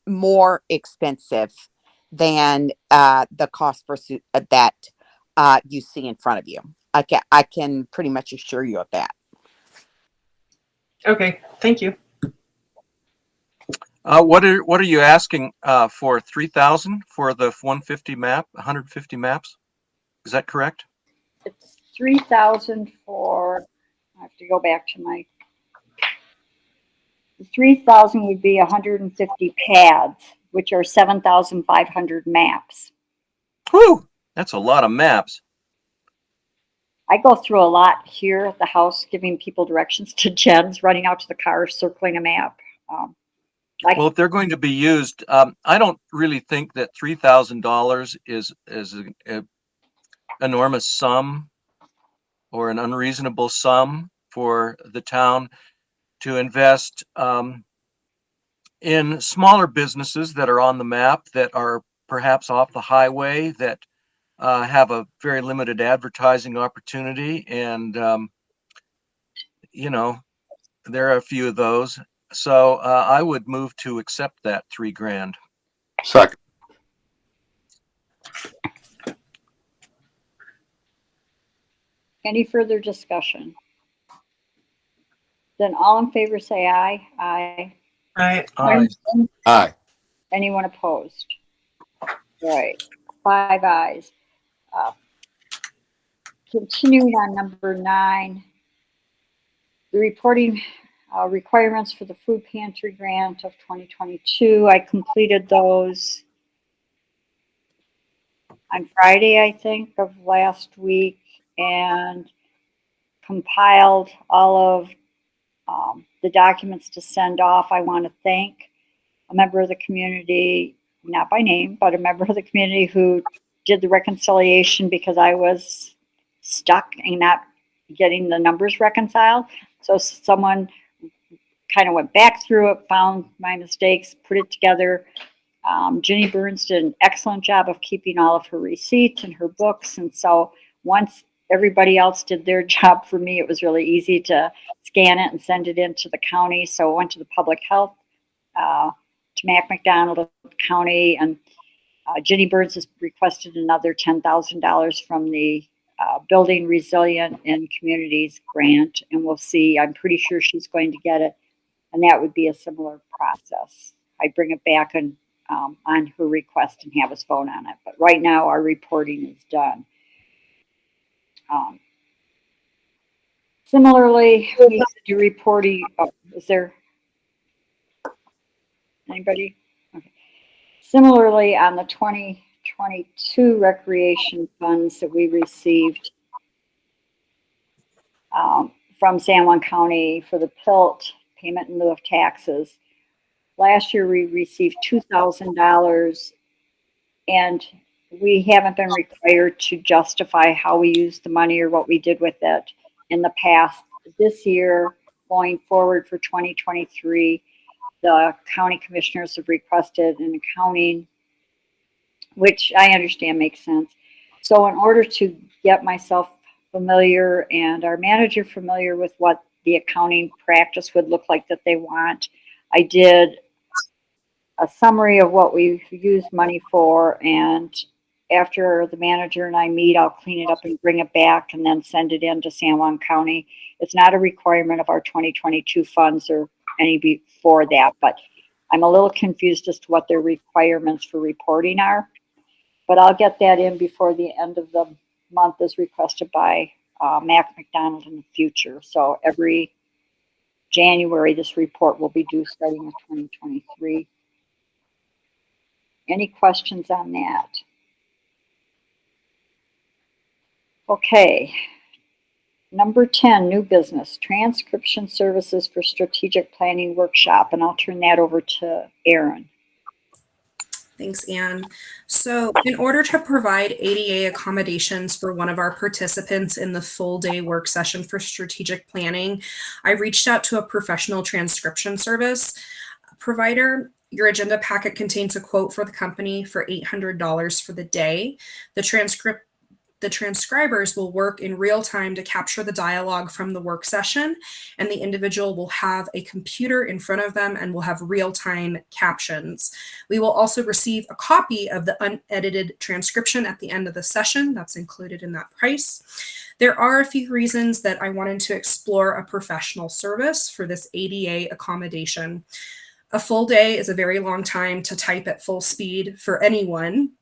more expensive than the cost for that you see in front of you. I can pretty much assure you of that. Okay, thank you. What are you asking for 3,000 for the 150 map, 150 maps? Is that correct? It's 3,000 for, I have to go back to my, 3,000 would be 150 pads, which are 7,500 maps. Whew, that's a lot of maps. I go through a lot here at the house, giving people directions to Jen's, running out to the car, circling a map. Well, if they're going to be used, I don't really think that $3,000 is an enormous sum or an unreasonable sum for the town to invest in smaller businesses that are on the map, that are perhaps off the highway, that have a very limited advertising opportunity. And, there are a few of those. So I would move to accept that $3,000. Second. Any further discussion? Then all in favor say aye. Aye. Aye. Aye. Anyone opposed? Right, 5 ayes. Continuing on number 9, the reporting requirements for the food pantry grant of 2022. I completed those on Friday, I think, of last week, and compiled all of the documents to send off. I want to thank a member of the community, not by name, but a member of the community who did the reconciliation because I was stuck in not getting the numbers reconciled. So someone kind of went back through it, found my mistakes, put it together. Ginny Burns did an excellent job of keeping all of her receipts and her books. And so once everybody else did their job for me, it was really easy to scan it and send it into the county. So I went to the public health, to Mac McDonald of the county, and Ginny Burns has requested another $10,000 from the Building Resilient in Communities grant, and we'll see. I'm pretty sure she's going to get it, and that would be a similar process. I bring it back and on her request and have us vote on it. But right now, our reporting is done. Similarly, we need to do reporting. Oh, is there anybody? Okay. Similarly, on the 2022 recreation funds that we received, from San Juan County for the PILT, payment in lieu of taxes. Last year, we received $2,000, and we haven't been required to justify how we used the money or what we did with it in the past. This year, going forward for 2023, the county commissioners have requested an accounting, which I understand makes sense. So in order to get myself familiar and our manager familiar with what the accounting practice would look like that they want, I did a summary of what we've used money for, and after the manager and I meet, I'll clean it up and bring it back and then send it in to San Juan County. It's not a requirement of our 2022 funds or any before that, but I'm a little confused as to what their requirements for reporting are. But I'll get that in before the end of the month as requested by Mac McDonald in the future. So every January, this report will be due starting with 2023. Any questions on that? Okay. Number 10, new business, transcription services for strategic planning workshop. And I'll turn that over to Erin. Thanks, Ann. So in order to provide ADA accommodations for one of our participants in the full day work session for strategic planning, I reached out to a professional transcription service provider. Your agenda packet contains a quote for the company for $800 for the day. The transcribers will work in real time to capture the dialogue from the work session, and the individual will have a computer in front of them and will have real-time captions. We will also receive a copy of the unedited transcription at the end of the session. That's included in that price. There are a few reasons that I wanted to explore a professional service for this ADA accommodation. A full day is a very long time to type at full speed for anyone.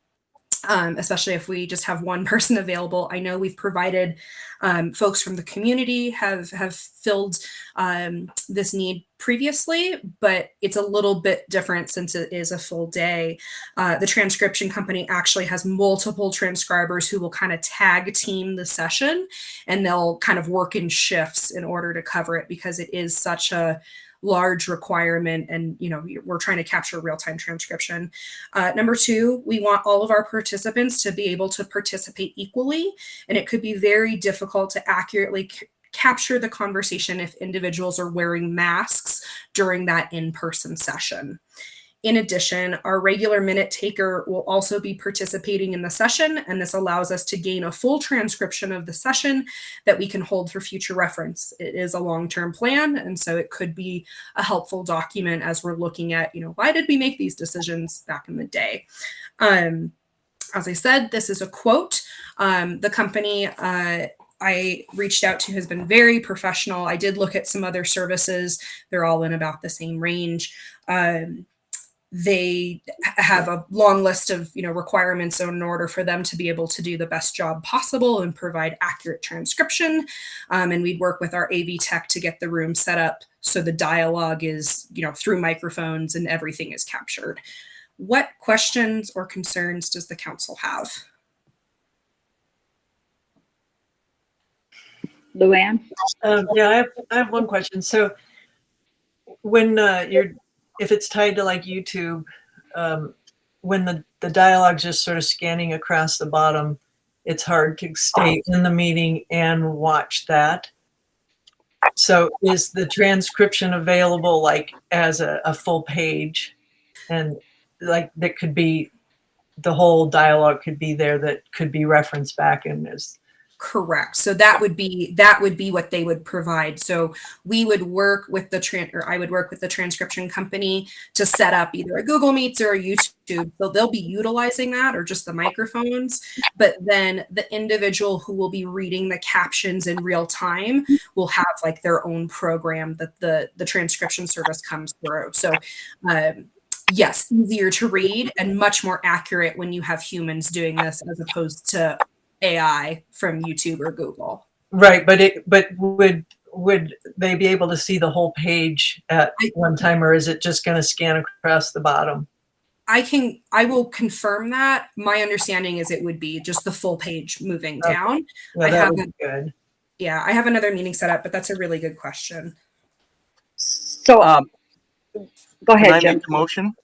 Especially if we just have one person available. I know we've provided folks from the community have filled this need previously, but it's a little bit different since it is a full day. The transcription company actually has multiple transcribers who will kind of tag team the session, and they'll kind of work in shifts in order to cover it because it is such a large requirement, and we're trying to capture real-time transcription. Number two, we want all of our participants to be able to participate equally, and it could be very difficult to accurately capture the conversation if individuals are wearing masks during that in-person session. In addition, our regular minute taker will also be participating in the session, and this allows us to gain a full transcription of the session that we can hold for future reference. It is a long-term plan, and so it could be a helpful document as we're looking at, why did we make these decisions back in the day? As I said, this is a quote. The company I reached out to has been very professional. I did look at some other services. They're all in about the same range. They have a long list of requirements in order for them to be able to do the best job possible and provide accurate transcription. And we'd work with our AV tech to get the room set up so the dialogue is through microphones and everything is captured. What questions or concerns does the council have? Luanne? Yeah, I have one question. So when if it's tied to like YouTube, when the dialogue's just sort of scanning across the bottom, it's hard to stay in the meeting and watch that. So is the transcription available like as a full page, and like that could be the whole dialogue could be there that could be referenced back in as Correct. So that would be what they would provide. So we would work with I would work with the transcription company to set up either a Google Meets or a YouTube. So they'll be utilizing that or just the microphones. But then the individual who will be reading the captions in real time will have like their own program that the transcription service comes through. So yes, easier to read and much more accurate when you have humans doing this as opposed to AI from YouTube or Google. Right, but would they be able to see the whole page at one time, or is it just going to scan across the bottom? I will confirm that. My understanding is it would be just the full page moving down. Yeah, that would be good. Yeah, I have another meeting set up, but that's a really good question. So go Can I ahead, make Jim. the motion?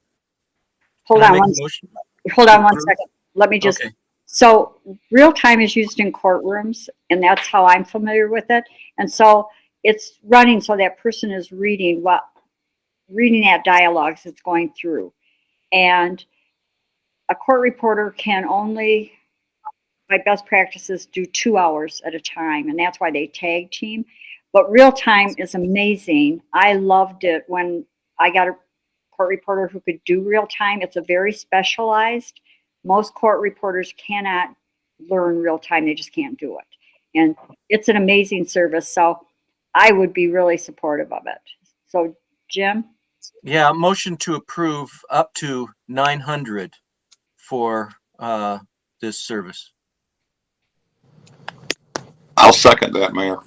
Hold Can I on make one the motion? Hold to on one approve? second. Let me just, Okay. so real time is used in courtrooms, and that's how I'm familiar with it. And so it's running so that person is reading that dialogues it's going through. And a court reporter can only, by best practices, do 2 hours at a time, and that's why they tag team. But real time is amazing. I loved it when I got a court reporter who could do real time. It's a very specialized. Most court reporters cannot learn real time. They just can't do it. And it's an amazing service. So I would be really supportive of it. So Jim? Yeah, motion to approve up to 900 for this service. I'll second that, Mayor.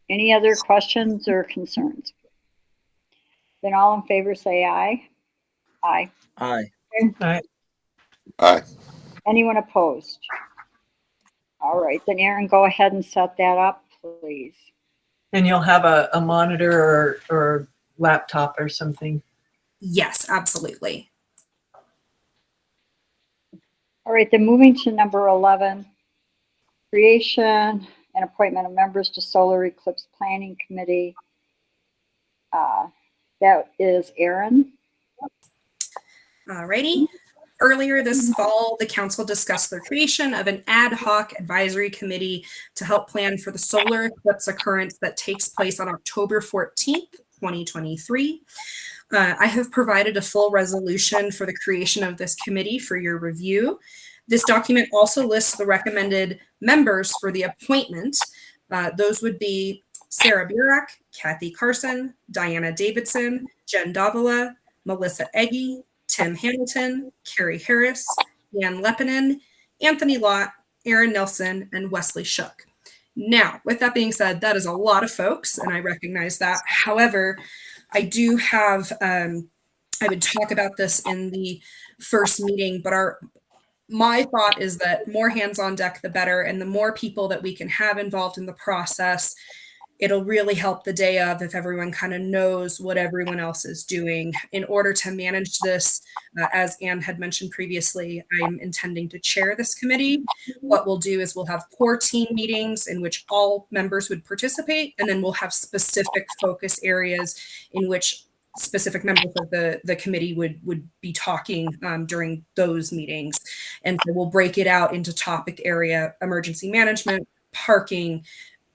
Any other questions or concerns? Then all in favor say aye. Aye. Aye. Aye. Anyone opposed? All right, then Erin, go ahead and set that up, please. And you'll have a monitor or laptop or something. Yes, absolutely. All right, then moving to number 11, creation and appointment of members to Solar Eclipse Planning Committee. That is Erin. Alrighty. Earlier this fall, the council discussed the creation of an ad hoc advisory committee to help plan for the solar eclipse occurrence that takes place on October 14th, 2023. I have provided a full resolution for the creation of this committee for your review. This document also lists the recommended members for the appointment. Those would be Sarah Burak, Kathy Carson, Diana Davidson, Jen Davila, Melissa Eggy, Tim Hamilton, Carrie Harris, Ann Leppanen, Anthony Lott, Erin Nelson, and Wesley Shook. Now, with that being said, that is a lot of folks, and I recognize that. However, I do have, I would talk about this in the first meeting, but my thought is that more hands on deck, the better, and the more people that we can have involved in the process, it'll really help the day of if everyone kind of knows what everyone else is doing. In order to manage this, as Ann had mentioned previously, I'm intending to chair this committee. What we'll do is we'll have core team meetings in which all members would participate, and then we'll have specific focus areas in which specific members of the committee would be talking during those meetings. And so we'll break it out into topic area: emergency management, parking,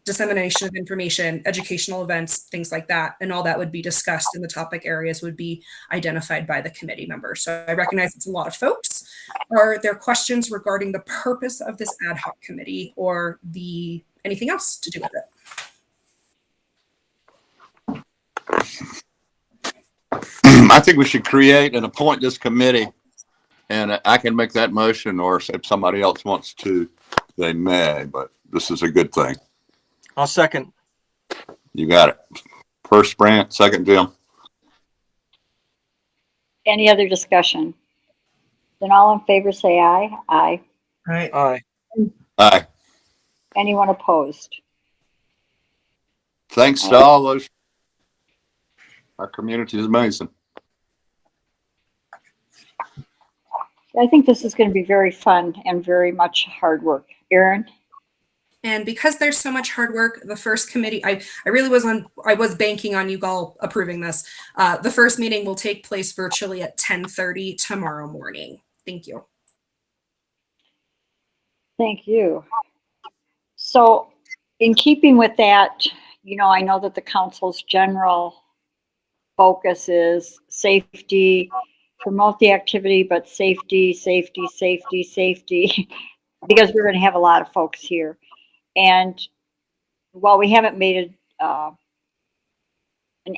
dissemination of information, educational events, things like that. And all that would be discussed in the topic areas would be identified by the committee members. So I recognize it's a lot of folks. Are there questions regarding the purpose of this ad hoc committee or anything else to do with it? I think we should create and appoint this committee, and I can make that motion, or if somebody else wants to, they may, but this is a good thing. I'll second. You got it. First Brant, second Jim. Any other discussion? Then all in favor say aye. Aye. Right. Aye. Aye. Anyone opposed? Thanks to all those. Our community is amazing. I think this is going to be very fun and very much hard work. Erin? And because there's so much hard work, the first committee, I really was banking on you all approving this. The first meeting will take place virtually at 10:30 tomorrow morning. Thank you. Thank you. So in keeping with that, I know that the council's general focus is safety, promote the activity, but safety, because we're going to have a lot of folks here. And while we haven't made an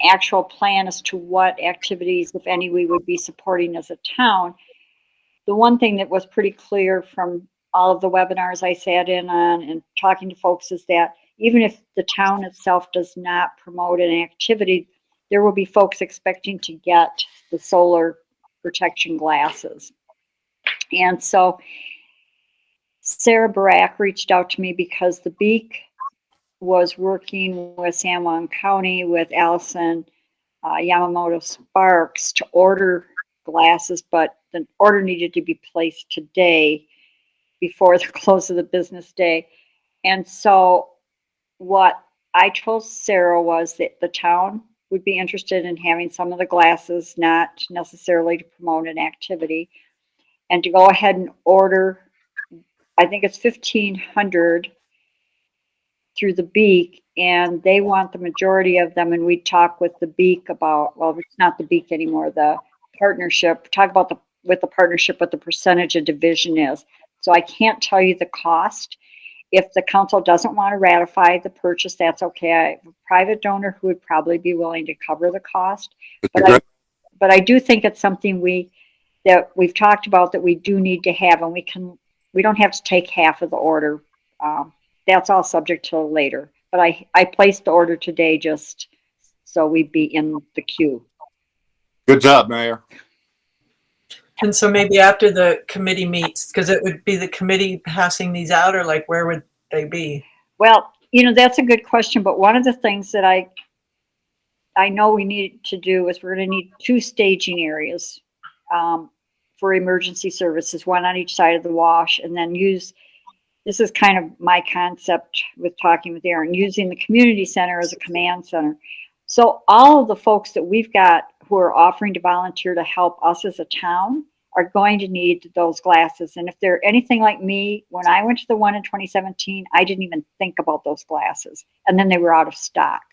actual plan as to what activities, if any, we would be supporting as a town, the one thing that was pretty clear from all of the webinars I sat in on and talking to folks is that even if the town itself does not promote an activity, there will be folks expecting to get the solar protection glasses. And so Sarah Barack reached out to me because the Beak was working with San Juan County with Allison Yamamoto Sparks to order glasses, but the order needed to be placed today before the close of the business day. And so what I told Sarah was that the town would be interested in having some of the glasses, not necessarily to promote an activity, and to go ahead and order, I think it's 1,500 through the Beak, and they want the majority of them. And we talk with the Beak about, well, it's not the Beak anymore, the partnership, talk about with the partnership what the percentage of division is. So I can't tell you the cost. If the council doesn't want to ratify the purchase, that's okay. I have a private donor who would probably be willing to cover the cost. But I do think it's something that we've talked about that we do need to have, and we don't have to take half of the order. That's all subject to later. But I placed the order today just so we'd be in the queue. Good job, Mayor. And so maybe after the committee meets, because it would be the committee passing these out, or like where would they be? Well, that's a good question. But one of the things that I know we need to do is we're going to need 2 staging areas for emergency services, one on each side of the wash, and then this is kind of my concept with talking with Erin, using the community center as a command center. So all of the folks that we've got who are offering to volunteer to help us as a town are going to need those glasses. And if they're anything like me, when I went to the one in 2017, I didn't even think about those glasses. And then they were out of stock.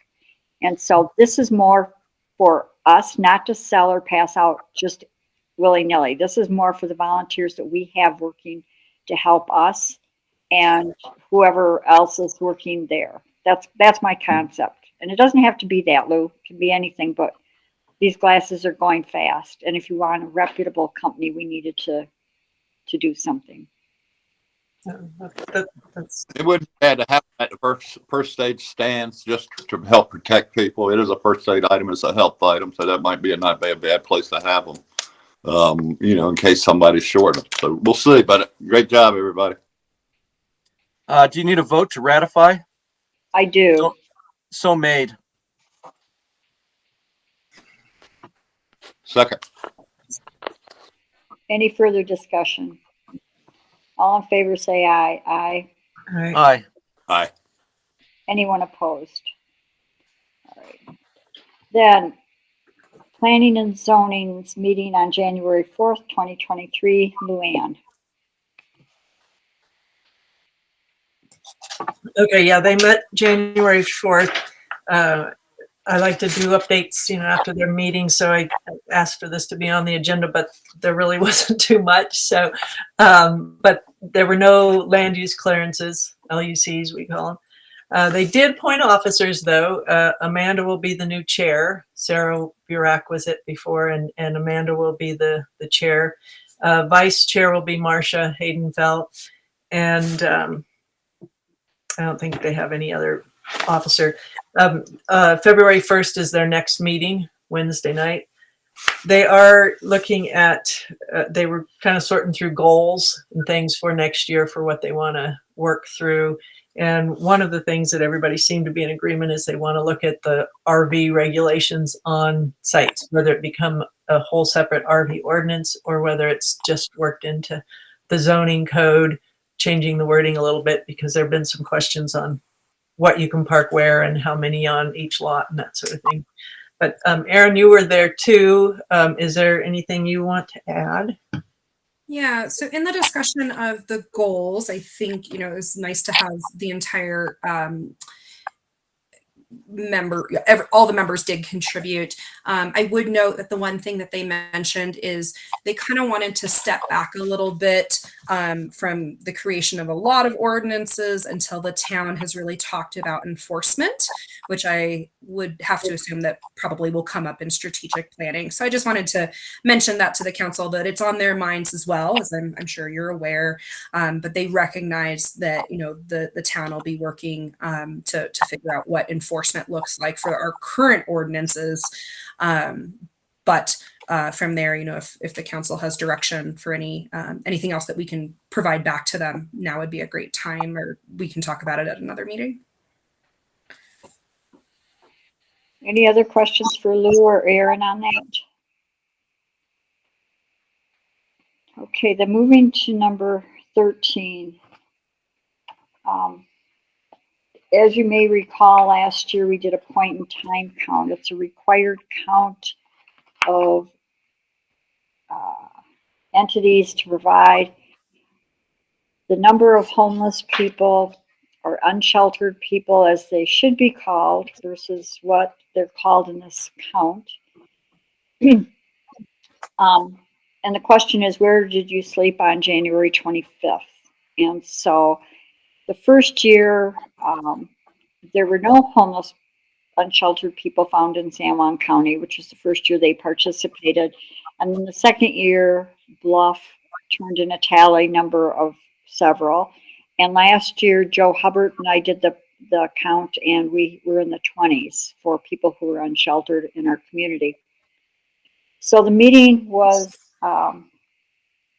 And so this is more for us, not to sell or pass out just willy-nilly. This is more for the volunteers that we have working to help us and whoever else is working there. That's my concept. And it doesn't have to be that, Lou. It can be anything, but these glasses are going fast. And if you want a reputable company, we needed to do something. It wouldn't be bad to have at the first aid stands just to help protect people. It is a first aid item. It's a health item. So that might be not a bad place to have them, in case somebody's short. So we'll see. But great job, everybody. Do you need a vote to ratify? I do. So made. Second. Any further discussion? All in favor say aye. Aye. Right. Aye. Aye. Anyone opposed? All right. Then, Planning and Zoning's meeting on January 4th, 2023, Luanne. Okay, yeah, they met January 4th. I like to do updates, after their meeting, so I asked for this to be on the agenda, but there really wasn't too much. So, but there were no land use clearances, LUCs we call them. They did appoint officers, though. Amanda will be the new chair. Sarah Burak was it before, and Amanda will be the chair. Vice chair will be Marcia Haydenfeld, and I don't think they have any other officer. February 1st is their next meeting, Wednesday night. They are looking at, they were kind of sorting through goals and things for next year for what they want to work through. And one of the things that everybody seemed to be in agreement is they want to look at the RV regulations on sites, whether it become a whole separate RV ordinance or whether it's just worked into the zoning code, changing the wording a little bit because there have been some questions on what you can park where and how many on each lot and that sort of thing. But Erin, you were there too. Is there anything you want to add? Yeah, so in the discussion of the goals, I think, it was nice to have the entire all the members did contribute. I would note that the one thing that they mentioned is they kind of wanted to step back a little bit from the creation of a lot of ordinances until the town has really talked about enforcement, which I would have to assume that probably will come up in strategic planning. So I just wanted to mention that to the council, that it's on their minds as well, as I'm sure you're aware, but they recognize that, the town will be working to figure out what enforcement looks like for our current ordinances. But from there, if the council has direction for anything else that we can provide back to them, now would be a great time, or we can talk about it at another meeting. Any other questions for Lou or Erin on that? Okay, then moving to number 13. As you may recall, last year we did a point in time count. It's a required count of entities to provide the number of homeless people or unsheltered people, as they should be called, versus what they're called in this count. And the question is, where did you sleep on January 25th? And so the first year, there were no homeless, unsheltered people found in San Juan County, which was the first year they participated. And then the second year, Bluff turned in a tally number of several. And last year, Joe Hubbard and I did the count, and we were in the 20s for people who were unsheltered in our community. So the meeting was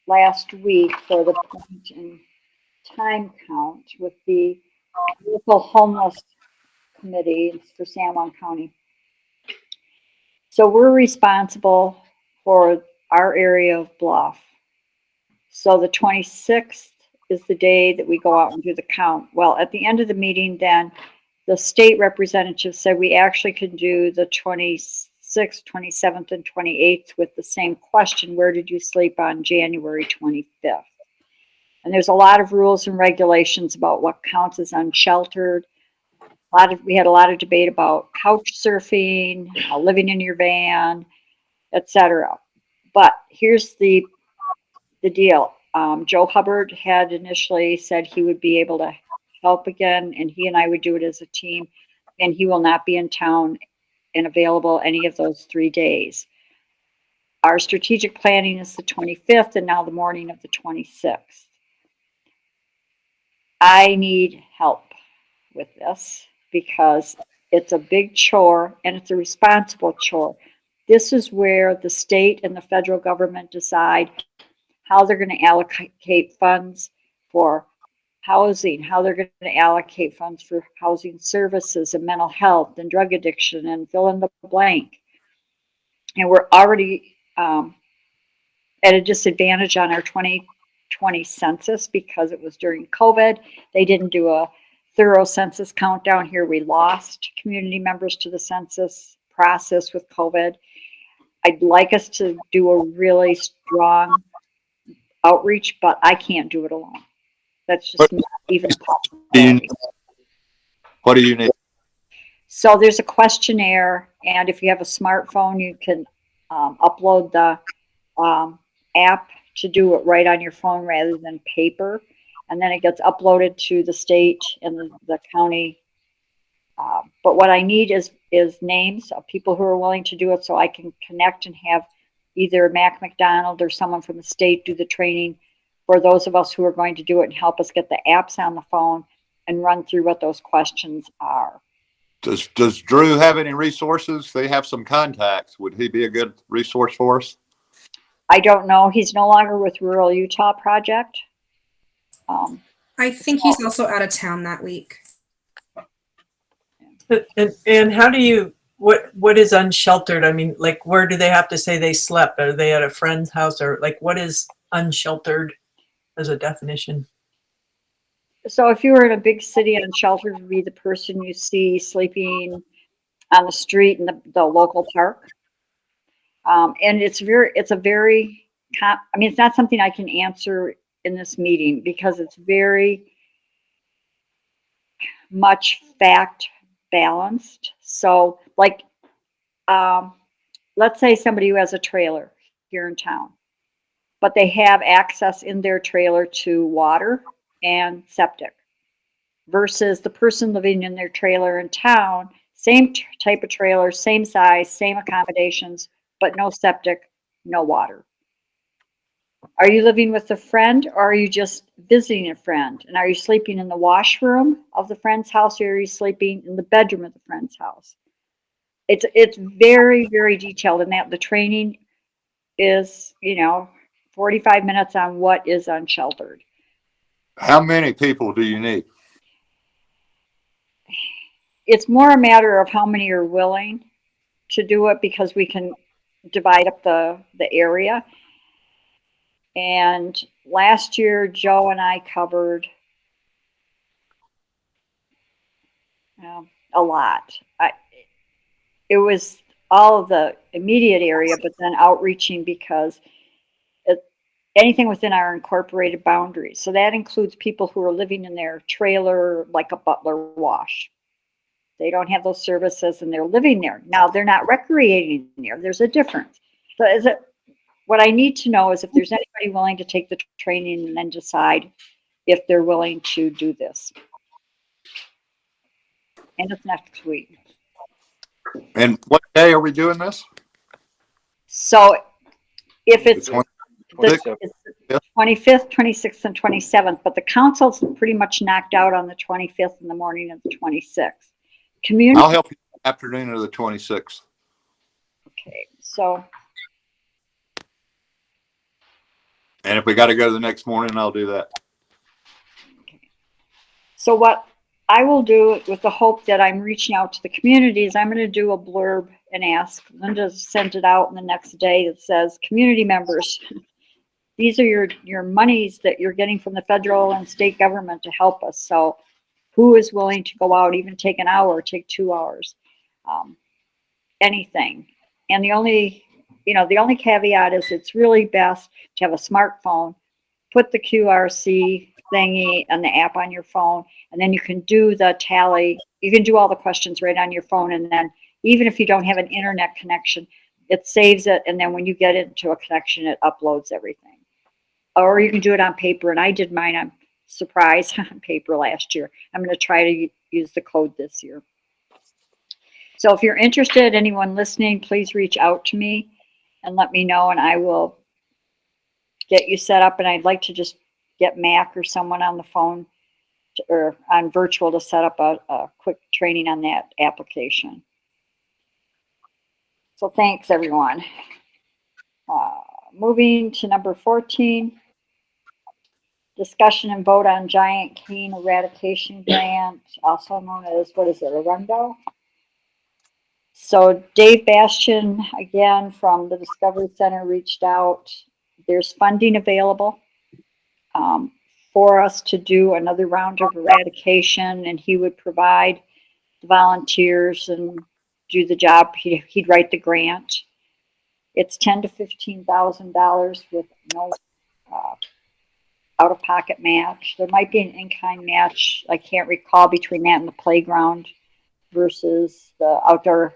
last week for the point in time count with the local homeless committee for San Juan County. So we're responsible for our area of Bluff. So the 26th is the day that we go out and do the count. Well, at the end of the meeting, then the state representative said we actually can do the 26th, 27th, and 28th with the same question: where did you sleep on January 25th? And there's a lot of rules and regulations about what counts as unsheltered. We had a lot of debate about couch surfing, living in your van, etc. But here's the deal. Joe Hubbard had initially said he would be able to help again, and he and I would do it as a team, and he will not be in town and available any of those 3 days. Our strategic planning is the 25th, and now the morning of the 26th. I need help with this because it's a big chore and it's a responsible chore. This is where the state and the federal government decide how they're going to allocate funds for housing, how they're going to allocate funds for housing services and mental health and drug addiction and fill in the blank. And we're already at a disadvantage on our 2020 census because it was during COVID. They didn't do a thorough census count down here. We lost community members to the census process with COVID. I'd like us to do a really strong outreach, but I can't do it alone. That's just not even possible. What do you need? So there's a questionnaire, and if you have a smartphone, you can upload the app to do it right on your phone rather than paper. And then it gets uploaded to the state and the county. But what I need is names of people who are willing to do it so I can connect and have either Mac McDonald or someone from the state do the training for those of us who are going to do it and help us get the apps on the phone and run through what those questions are. Does Drew have any resources? They have some contacts. Would he be a good resource for us? I don't know. He's no longer with Rural Utah Project. I think he's also out of town that week. And how do you, what is unsheltered? I mean, like, where do they have to say they slept? Are they at a friend's house, or like, what is unsheltered as a definition? So if you were in a big city, unsheltered would be the person you see sleeping on the street in the local park. And it's not something I can answer in this meeting because it's very much fact balanced. So like, let's say somebody who has a trailer here in town, but they have access in their trailer to water and septic, versus the person living in their trailer in town, same type of trailer, same size, same accommodations, but no septic, no water. Are you living with a friend, or are you just visiting a friend? And are you sleeping in the washroom of the friend's house, or are you sleeping in the bedroom of the friend's house? It's very, very detailed in that the training is, 45 minutes on what is unsheltered. How many people do you need? It's more a matter of how many are willing to do it, because we can divide up the area. And last year, Joe and I covered a lot. It was all of the immediate area, but then outreaching, because anything within our incorporated boundaries. So that includes people who are living in their trailer, like a butler wash. They don't have those services and they're living there. Now they're not recreating there. There's a difference. So what I need to know is if there's anybody willing to take the training and then decide if they're willing to do this. And it's next week. And what day are we doing this? So if it's The the 25th, 26th, and 27th, but the council's pretty much knocked out on the 25th in the morning of the 26th. Community. I'll help you afternoon of the 26th. Okay, so. And if we got to go the next morning, I'll do that. Okay. So what I will do, with the hope that I'm reaching out to the communities, I'm going to do a blurb and ask Linda to send it out in the next day that says, community members, these are your monies that you're getting from the federal and state government to help us. So who is willing to go out, even take an hour, take 2 hours, anything. And the only caveat is it's really best to have a smartphone, put the QRC thingy and the app on your phone, and then you can do the tally. You can do all the questions right on your phone. And then even if you don't have an internet connection, it saves it. And then when you get into a connection, it uploads everything. Or you can do it on paper. And I did mine on surprise on paper last year. I'm going to try to use the code this year. So if you're interested, anyone listening, please reach out to me and let me know, and I will get you set up. And I'd like to just get Mac or someone on the phone or on virtual to set up a quick training on that application. So thanks, everyone. Moving to number 14. Discussion and vote on giant cane eradication grant, also known as, Arundo? So Dave Bastian, again, from the Discovery Center, reached out. There's funding available for us to do another round of eradication, and he would provide the volunteers and do the job. He'd write the grant. It's $10,000 to $15,000 with no out-of-pocket match. There might be an in-kind match. I can't recall between that and the playground versus the outdoor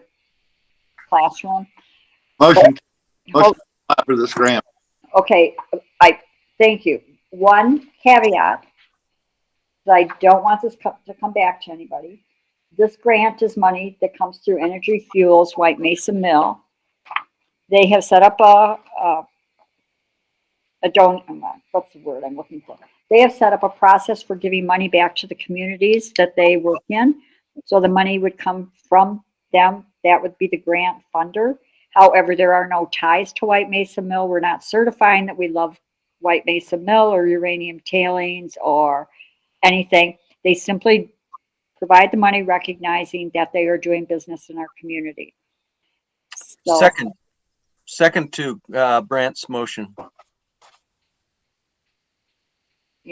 classroom. Motion for this grant. Okay, I thank you. One caveat, that I don't want this to come back to anybody. This grant is money that comes through Energy Fuels White Mesa Mill. They have set up what's the word I'm looking for? They have set up a process for giving money back to the communities that they work in. So the money would come from them. That would be the grant funder. However, there are no ties to White Mesa Mill. We're not certifying that we love White Mesa Mill or uranium tailings or anything. They simply provide the money, recognizing that they are doing business in our community. So, Second to Brant's motion.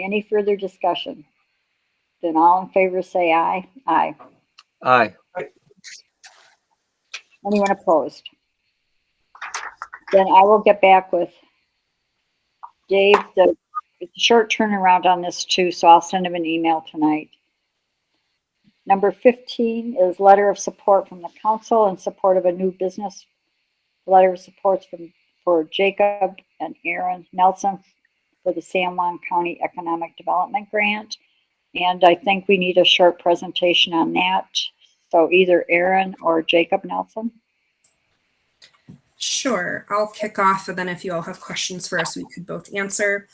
any further discussion? Then all in favor say aye. Aye. Aye. Anyone opposed? Then I will get back with Dave. It's a short turnaround on this too, so I'll send him an email tonight. Number 15 is letter of support from the council in support of a new business. Letter of support for Jacob and Erin Nelson for the San Juan County Economic Development Grant. And I think we need a short presentation on that. So either Erin or Jacob Nelson. Sure, I'll kick off, and then if you all have questions for us, we could both answer.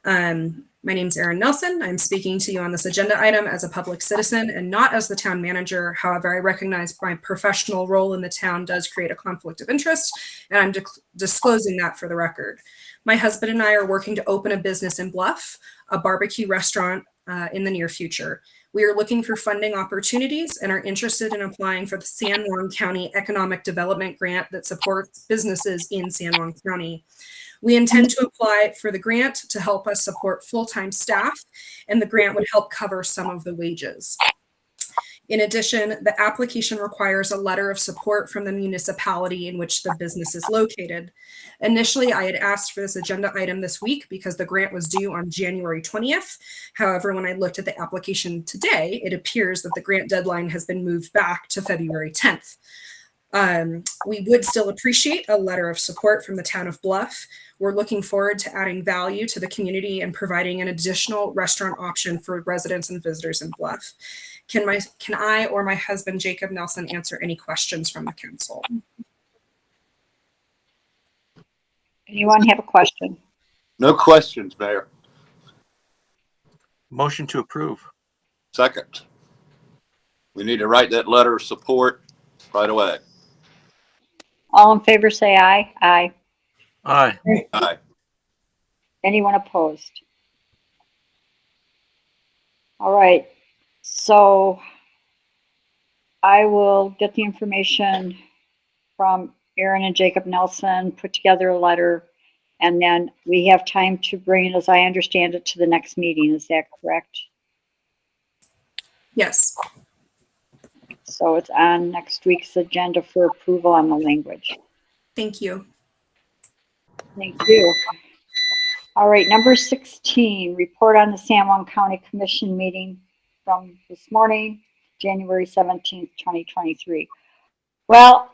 My name's Erin Nelson. I'm speaking to you on this agenda item as a public citizen and not as the town manager. However, I recognize my professional role in the town does create a conflict of interest, and I'm disclosing that for the record. My husband and I are working to open a business in Bluff, a barbecue restaurant in the near future. We are looking for funding opportunities and are interested in applying for the San Juan County Economic Development Grant that supports businesses in San Juan County. We intend to apply for the grant to help us support full-time staff, and the grant would help cover some of the wages. In addition, the application requires a letter of support from the municipality in which the business is located. Initially, I had asked for this agenda item this week because the grant was due on January 20th. However, when I looked at the application today, it appears that the grant deadline has been moved back to February 10th. We would still appreciate a letter of support from the town of Bluff. We're looking forward to adding value to the community and providing an additional restaurant option for residents and visitors in Bluff. Can I or my husband, Jacob Nelson, answer any questions from the council? Anyone have a question? No questions, Mayor. Motion to approve. Second. We need to write that letter of support right away. All in favor, say aye. Aye. Aye. Aye. Anyone opposed? All right. So I will get the information from Erin and Jacob Nelson, put together a letter, and then we have time to bring it, as I understand it, to the next meeting. Is that correct? Yes. So it's on next week's agenda for approval on the language. Thank you. Thank you. All right, number 16, report on the San Juan County Commission meeting from this morning, January 17th, 2023. Well,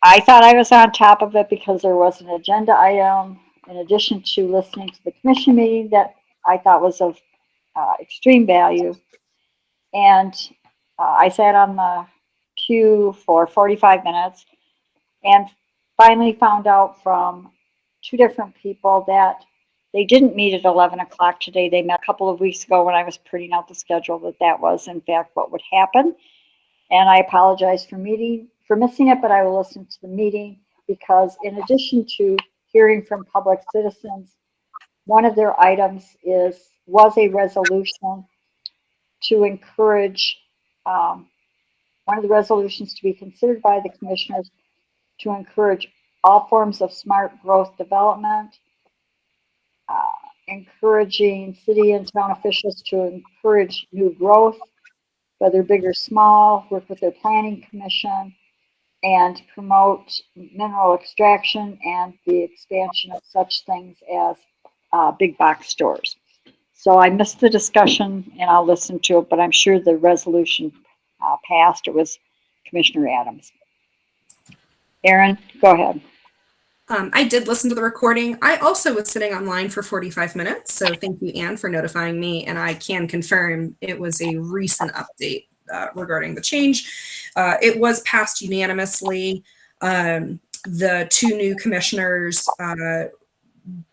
I thought I was on top of it because there was an agenda item in addition to listening to the commission meeting that I thought was of extreme value. And I sat on the queue for 45 minutes and finally found out from two different people that they didn't meet at 11 o'clock today. They met a couple of weeks ago when I was printing out the schedule that was in fact what would happen. And I apologize for missing it, but I will listen to the meeting because in addition to hearing from public citizens, one of their items was a resolution to encourage, one of the resolutions to be considered by the commissioners to encourage all forms of smart growth development, encouraging city and town officials to encourage new growth, whether big or small, work with their planning commission, and promote mineral extraction and the expansion of such things as big box stores. So I missed the discussion and I'll listen to it, but I'm sure the resolution passed. It was Commissioner Adams. Erin, go ahead. I did listen to the recording. I also was sitting online for 45 minutes. So thank you, Ann, for notifying me. And I can confirm it was a recent update regarding the change. It was passed unanimously. The two new commissioners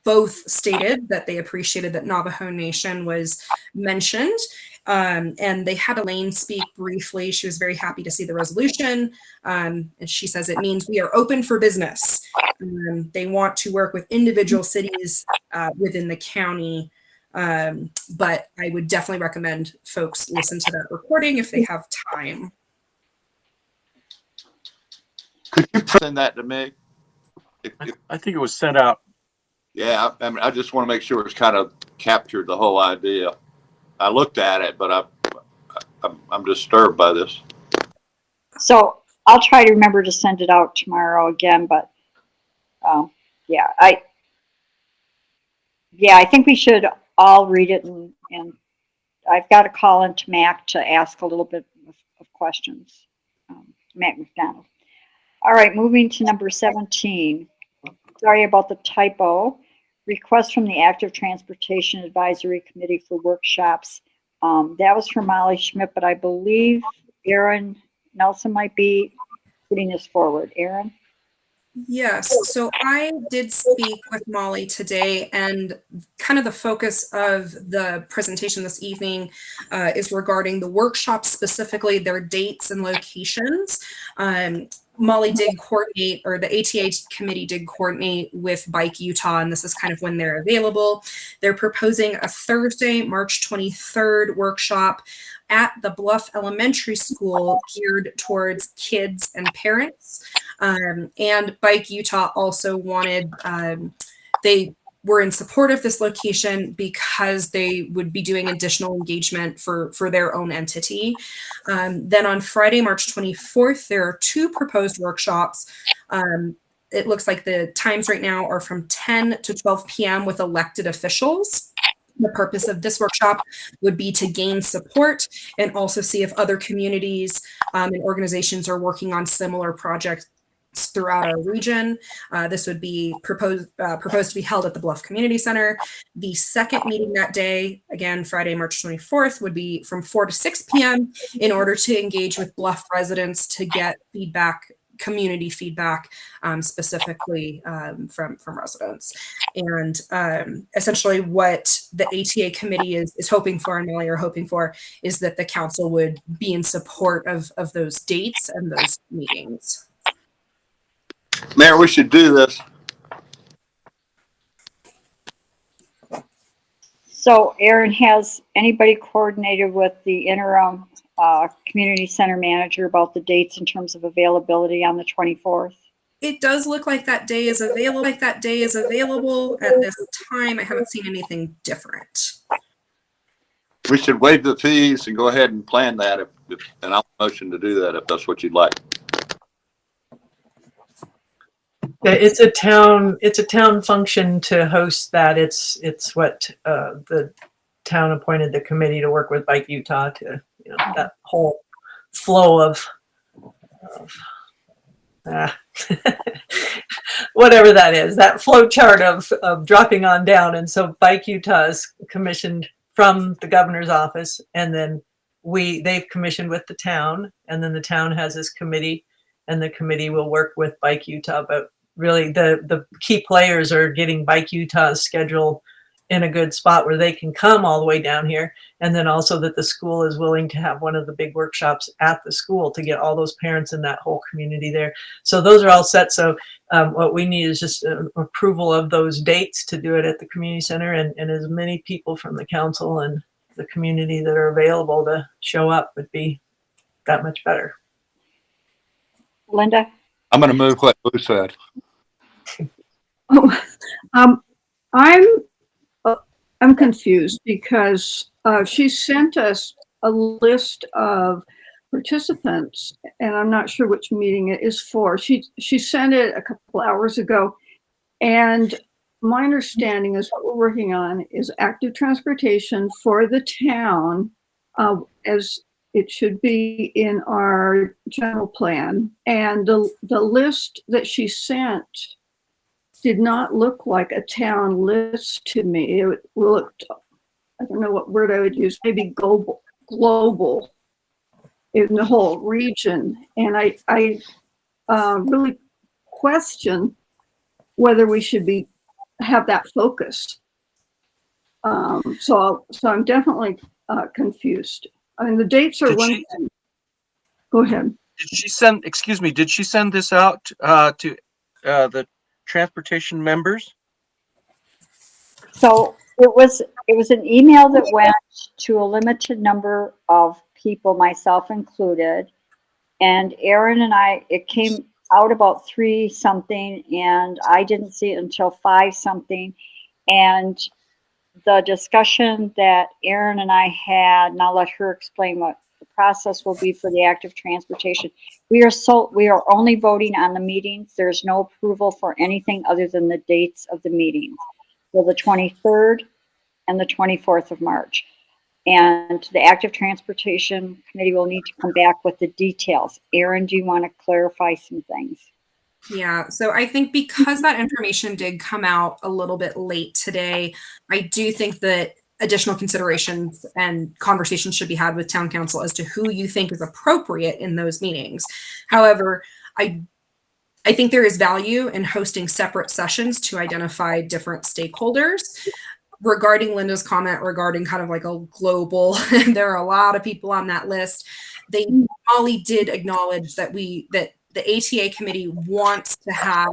both stated that they appreciated that Navajo Nation was mentioned. And they had Elaine speak briefly. She was very happy to see the resolution. And she says it means we are open for business. They want to work with individual cities within the county. But I would definitely recommend folks listen to that recording if they have time. Could you send that to me? I think it was sent out. Yeah, I mean, I just want to make sure it's kind of captured the whole idea. I looked at it, but I'm disturbed by this. So I'll try to remember to send it out tomorrow again, but yeah, I think we should all read it and I've got to call into Mac to ask a little bit of questions. Mac McDonald. All right, moving to number 17. Sorry about the typo. Request from the Active Transportation Advisory Committee for workshops. That was for Molly Schmidt, but I believe Erin Nelson might be putting this forward. Erin? Yes, so I did speak with Molly today, and kind of the focus of the presentation this evening is regarding the workshops, specifically their dates and locations. Molly did coordinate, or the ATA committee did coordinate with Bike Utah, and this is kind of when they're available. They're proposing a Thursday, March 23rd workshop at the Bluff Elementary School geared towards kids and parents. And Bike Utah also wanted, they were in support of this location because they would be doing additional engagement for their own entity. Then on Friday, March 24th, there are 2 proposed workshops. It looks like the times right now are from 10 to 12 p.m. with elected officials. The purpose of this workshop would be to gain support and also see if other communities and organizations are working on similar projects throughout our region. This would be proposed to be held at the Bluff Community Center. The second meeting that day, again, Friday, March 24th, would be from 4 to 6 p.m. in order to engage with Bluff residents to get feedback, community feedback, specifically from residents. And essentially what the ATA committee is hoping for, and Molly are hoping for, is that the council would be in support of those dates and those meetings. Mayor, we should do this. So Erin, has anybody coordinated with the interim community center manager about the dates in terms of availability on the 24th? It does look like that day is available. At this time. I haven't seen anything different. We should waive the fees and go ahead and plan that, and I'll motion to do that if that's what you'd like. Yeah, it's a town function to host that. It's what the town appointed the committee to work with Bike Utah to, that whole flow of whatever that is, that flow chart of dropping on down. And so Bike Utah is commissioned from the governor's office, and then they've commissioned with the town, and then the town has this committee, and the committee will work with Bike Utah. But really the key players are getting Bike Utah's schedule in a good spot where they can come all the way down here. And then also that the school is willing to have one of the big workshops at the school to get all those parents in that whole community there. So those are all set. So what we need is just approval of those dates to do it at the community center, and as many people from the council and the community that are available to show up would be that much better. Linda? I'm going to move what Lou said. I'm confused because she sent us a list of participants, and I'm not sure which meeting it is for. She sent it a couple hours ago, and my understanding is what we're working on is active transportation for the town, as it should be in our general plan. And the list that she sent did not look like a town list to me. It looked, I don't know what word I would use, maybe global in the whole region. And I really question whether we should have that focus. So I'm definitely confused. I mean, the dates are one thing. Go ahead. Did she send this out to the transportation members? So it was an email that went to a limited number of people, myself included. And Erin and it came out about 3 something, and I didn't see it until 5 something. And the discussion that Erin and I had, and I'll let her explain what the process will be for the active transportation. We are only voting on the meetings. There's no approval for anything other than the dates of the meetings. So the 23rd and the 24th of March. And the active transportation committee will need to come back with the details. Erin, do you want to clarify some things? Yeah, so I think because that information did come out a little bit late today, I do think that additional considerations and conversations should be had with town council as to who you think is appropriate in those meetings. However, I think there is value in hosting separate sessions to identify different stakeholders. Regarding Linda's comment regarding kind of like a global, there are a lot of people on that list. Molly did acknowledge that the ATA committee wants to have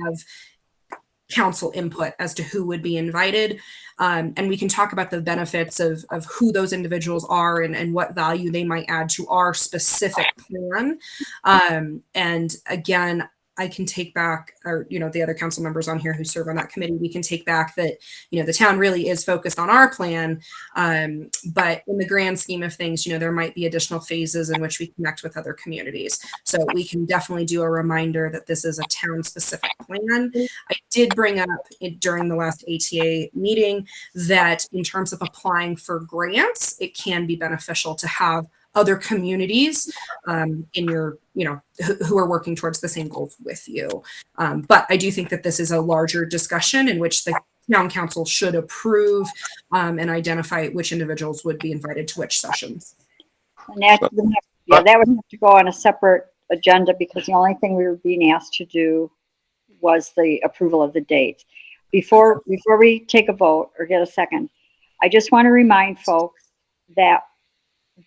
council input as to who would be invited. And we can talk about the benefits of who those individuals are and what value they might add to our specific plan. And again, I can take back, or, the other council members on here who serve on that committee, we can take back that, the town really is focused on our plan. But in the grand scheme of things, there might be additional phases in which we connect with other communities. So we can definitely do a reminder that this is a town specific plan. I did bring up during the last ATA meeting that in terms of applying for grants, it can be beneficial to have other communities in your, who are working towards the same goals with you. But I do think that this is a larger discussion in which the town council should approve and identify which individuals would be invited to which sessions. And that would have to go on a separate agenda because the only thing we were being asked to do was the approval of the date. Before we take a vote or get a second, I just want to remind folks that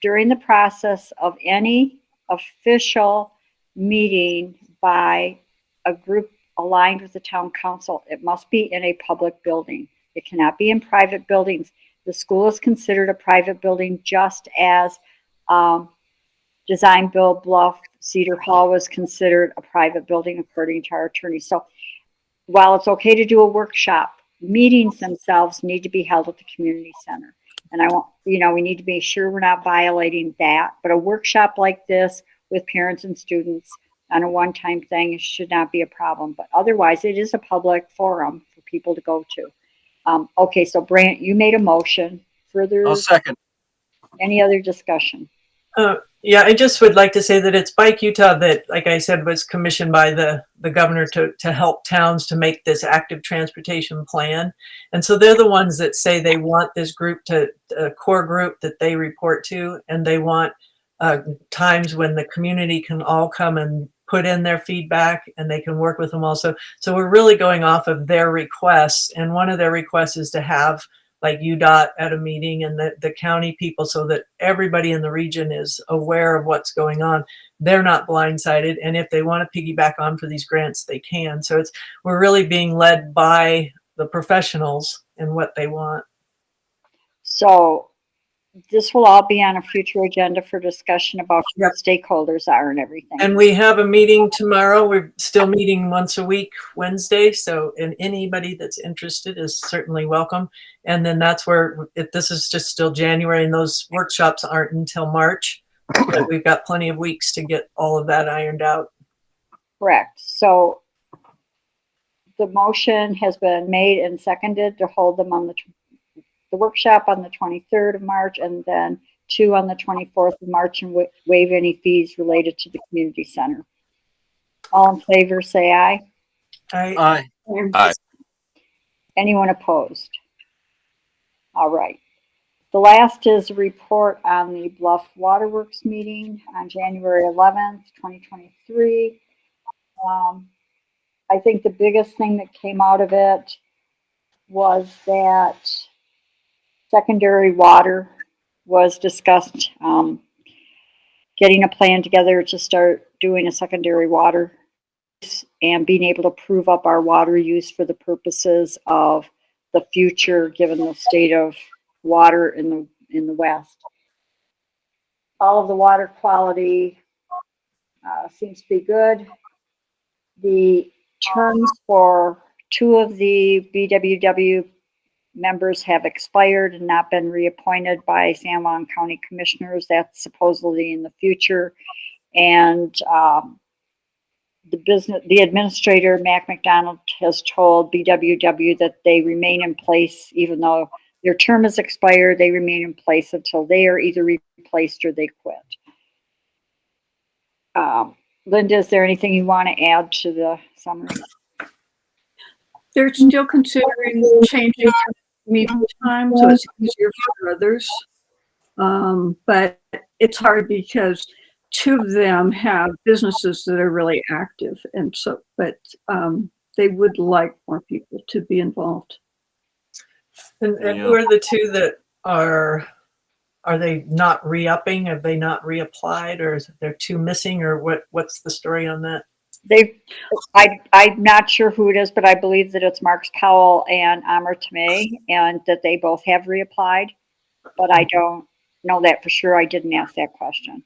during the process of any official meeting by a group aligned with the town council, it must be in a public building. It cannot be in private buildings. The school is considered a private building just as Design Build Bluff Cedar Hall was considered a private building according to our attorney. So while it's okay to do a workshop, meetings themselves need to be held at the community center. And I want, we need to be sure we're not violating that. But a workshop like this with parents and students on a one-time thing should not be a problem. But otherwise, it is a public forum for people to go to. Okay, so Brant, you made a motion. Further? I'll second. Any other discussion? Yeah, I just would like to say that it's Bike Utah that, like I said, was commissioned by the governor to help towns to make this active transportation plan. And so they're the ones that say they want this group a core group that they report to, and they want times when the community can all come and put in their feedback and they can work with them also. So we're really going off of their requests. And one of their requests is to have like UDOT at a meeting and the county people so that everybody in the region is aware of what's going on. They're not blindsided. And if they want to piggyback on for these grants, they can. So we're really being led by the professionals and what they want. So this will all be on a future agenda for discussion about who the stakeholders are and everything. And we have a meeting tomorrow. We're still meeting once a week, Wednesday. So and anybody that's interested is certainly welcome. And then that's where, this is just still January and those workshops aren't until March. But we've got plenty of weeks to get all of that ironed out. Correct. So the motion has been made and seconded to hold them on the workshop on the 23rd of March and then 2 on the 24th of March and waive any fees related to the community center. All in favor, say aye. Aye. Aye. Anyone opposed? All right. The last is a report on the Bluff Waterworks meeting on January 11th, 2023. I think the biggest thing that came out of it was that secondary water was discussed, getting a plan together to start doing a secondary water and being able to prove up our water use for the purposes of the future, given the state of water in the West. All of the water quality seems to be good. The terms for 2 of the BWW members have expired and not been reappointed by San Juan County Commissioners. That's supposedly in the future. And the administrator, Mac McDonald, has told BWW that they remain in place, even though their term is expired, they remain in place until they are either replaced or they quit. Linda, is there anything you want to add to the summary? They're still considering changing meeting time so it's easier for others. But it's hard because 2 of them have businesses that are really active. And so, but they would like more people to be involved. And who are the 2 that are they not re-upping? Have they not reapplied, or is there 2 missing, or what's the story on that? I'm not sure who it is, but I believe that it's Marks Powell and Amr Tamay, and that they both have reapplied. But I don't know that for sure. I didn't ask that question.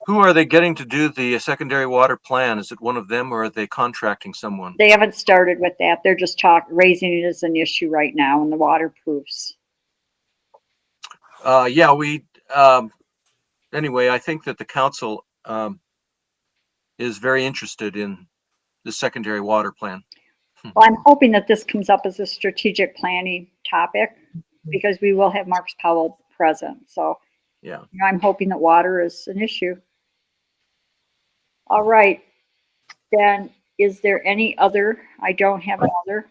Who are they getting to do the secondary water plan? Is it one of them, or are they contracting someone? They haven't started with that. They're just raising it as an issue right now in the waterproofs. Yeah, anyway, I think that the council is very interested in the secondary water plan. Well, I'm hoping that this comes up as a strategic planning topic because we will have Marks Powell present. So Yeah. I'm hoping that water is an issue. All right. Then is there any other? I don't have another.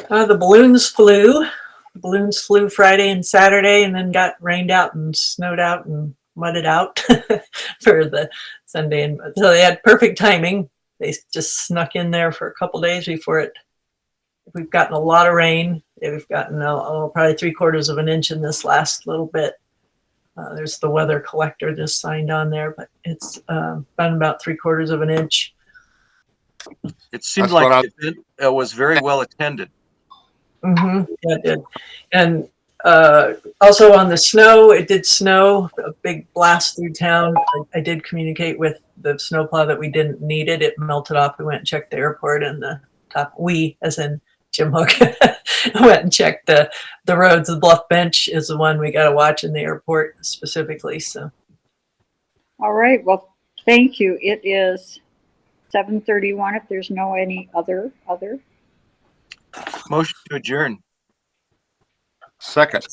The balloons flew. Balloons flew Friday and Saturday, and then got rained out and snowed out and mudded out for the Sunday. And so they had perfect timing. They just snuck in there for a couple days before it. We've gotten a lot of rain. We've gotten probably 3/4 of an inch in this last little bit. There's the weather collector just signed on there, but it's been about 3/4 of an inch. It seemed That's what like the event was very well attended. Yeah, it did. And also on the snow, it did snow, a big blast through town. I did communicate with the snowplow that we didn't need it. It melted off. We went and checked the airport, and the top, we, as in Jim Hook, went and checked the roads. The Bluff bench is the one we got to watch in the airport specifically. So. All right. Well, thank you. It is 7:31. If there's no any other. Motion to adjourn. Second.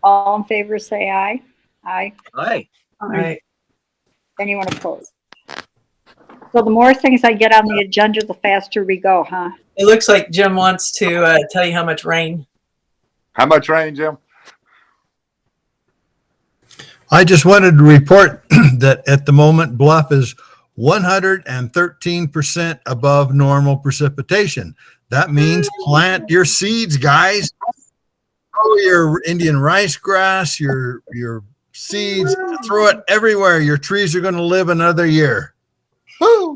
All in favor, say aye. Aye. Aye. All right. Anyone opposed? So the more things I get on the agenda, the faster we go, huh? It looks like Jim wants to tell you how much rain. How much rain, Jim? I just wanted to report that at the moment, Bluff is 113% above normal precipitation. That means plant your seeds, guys. Grow your Indian rice grass, your seeds, throw it everywhere. Your trees are going to live another year. Woo!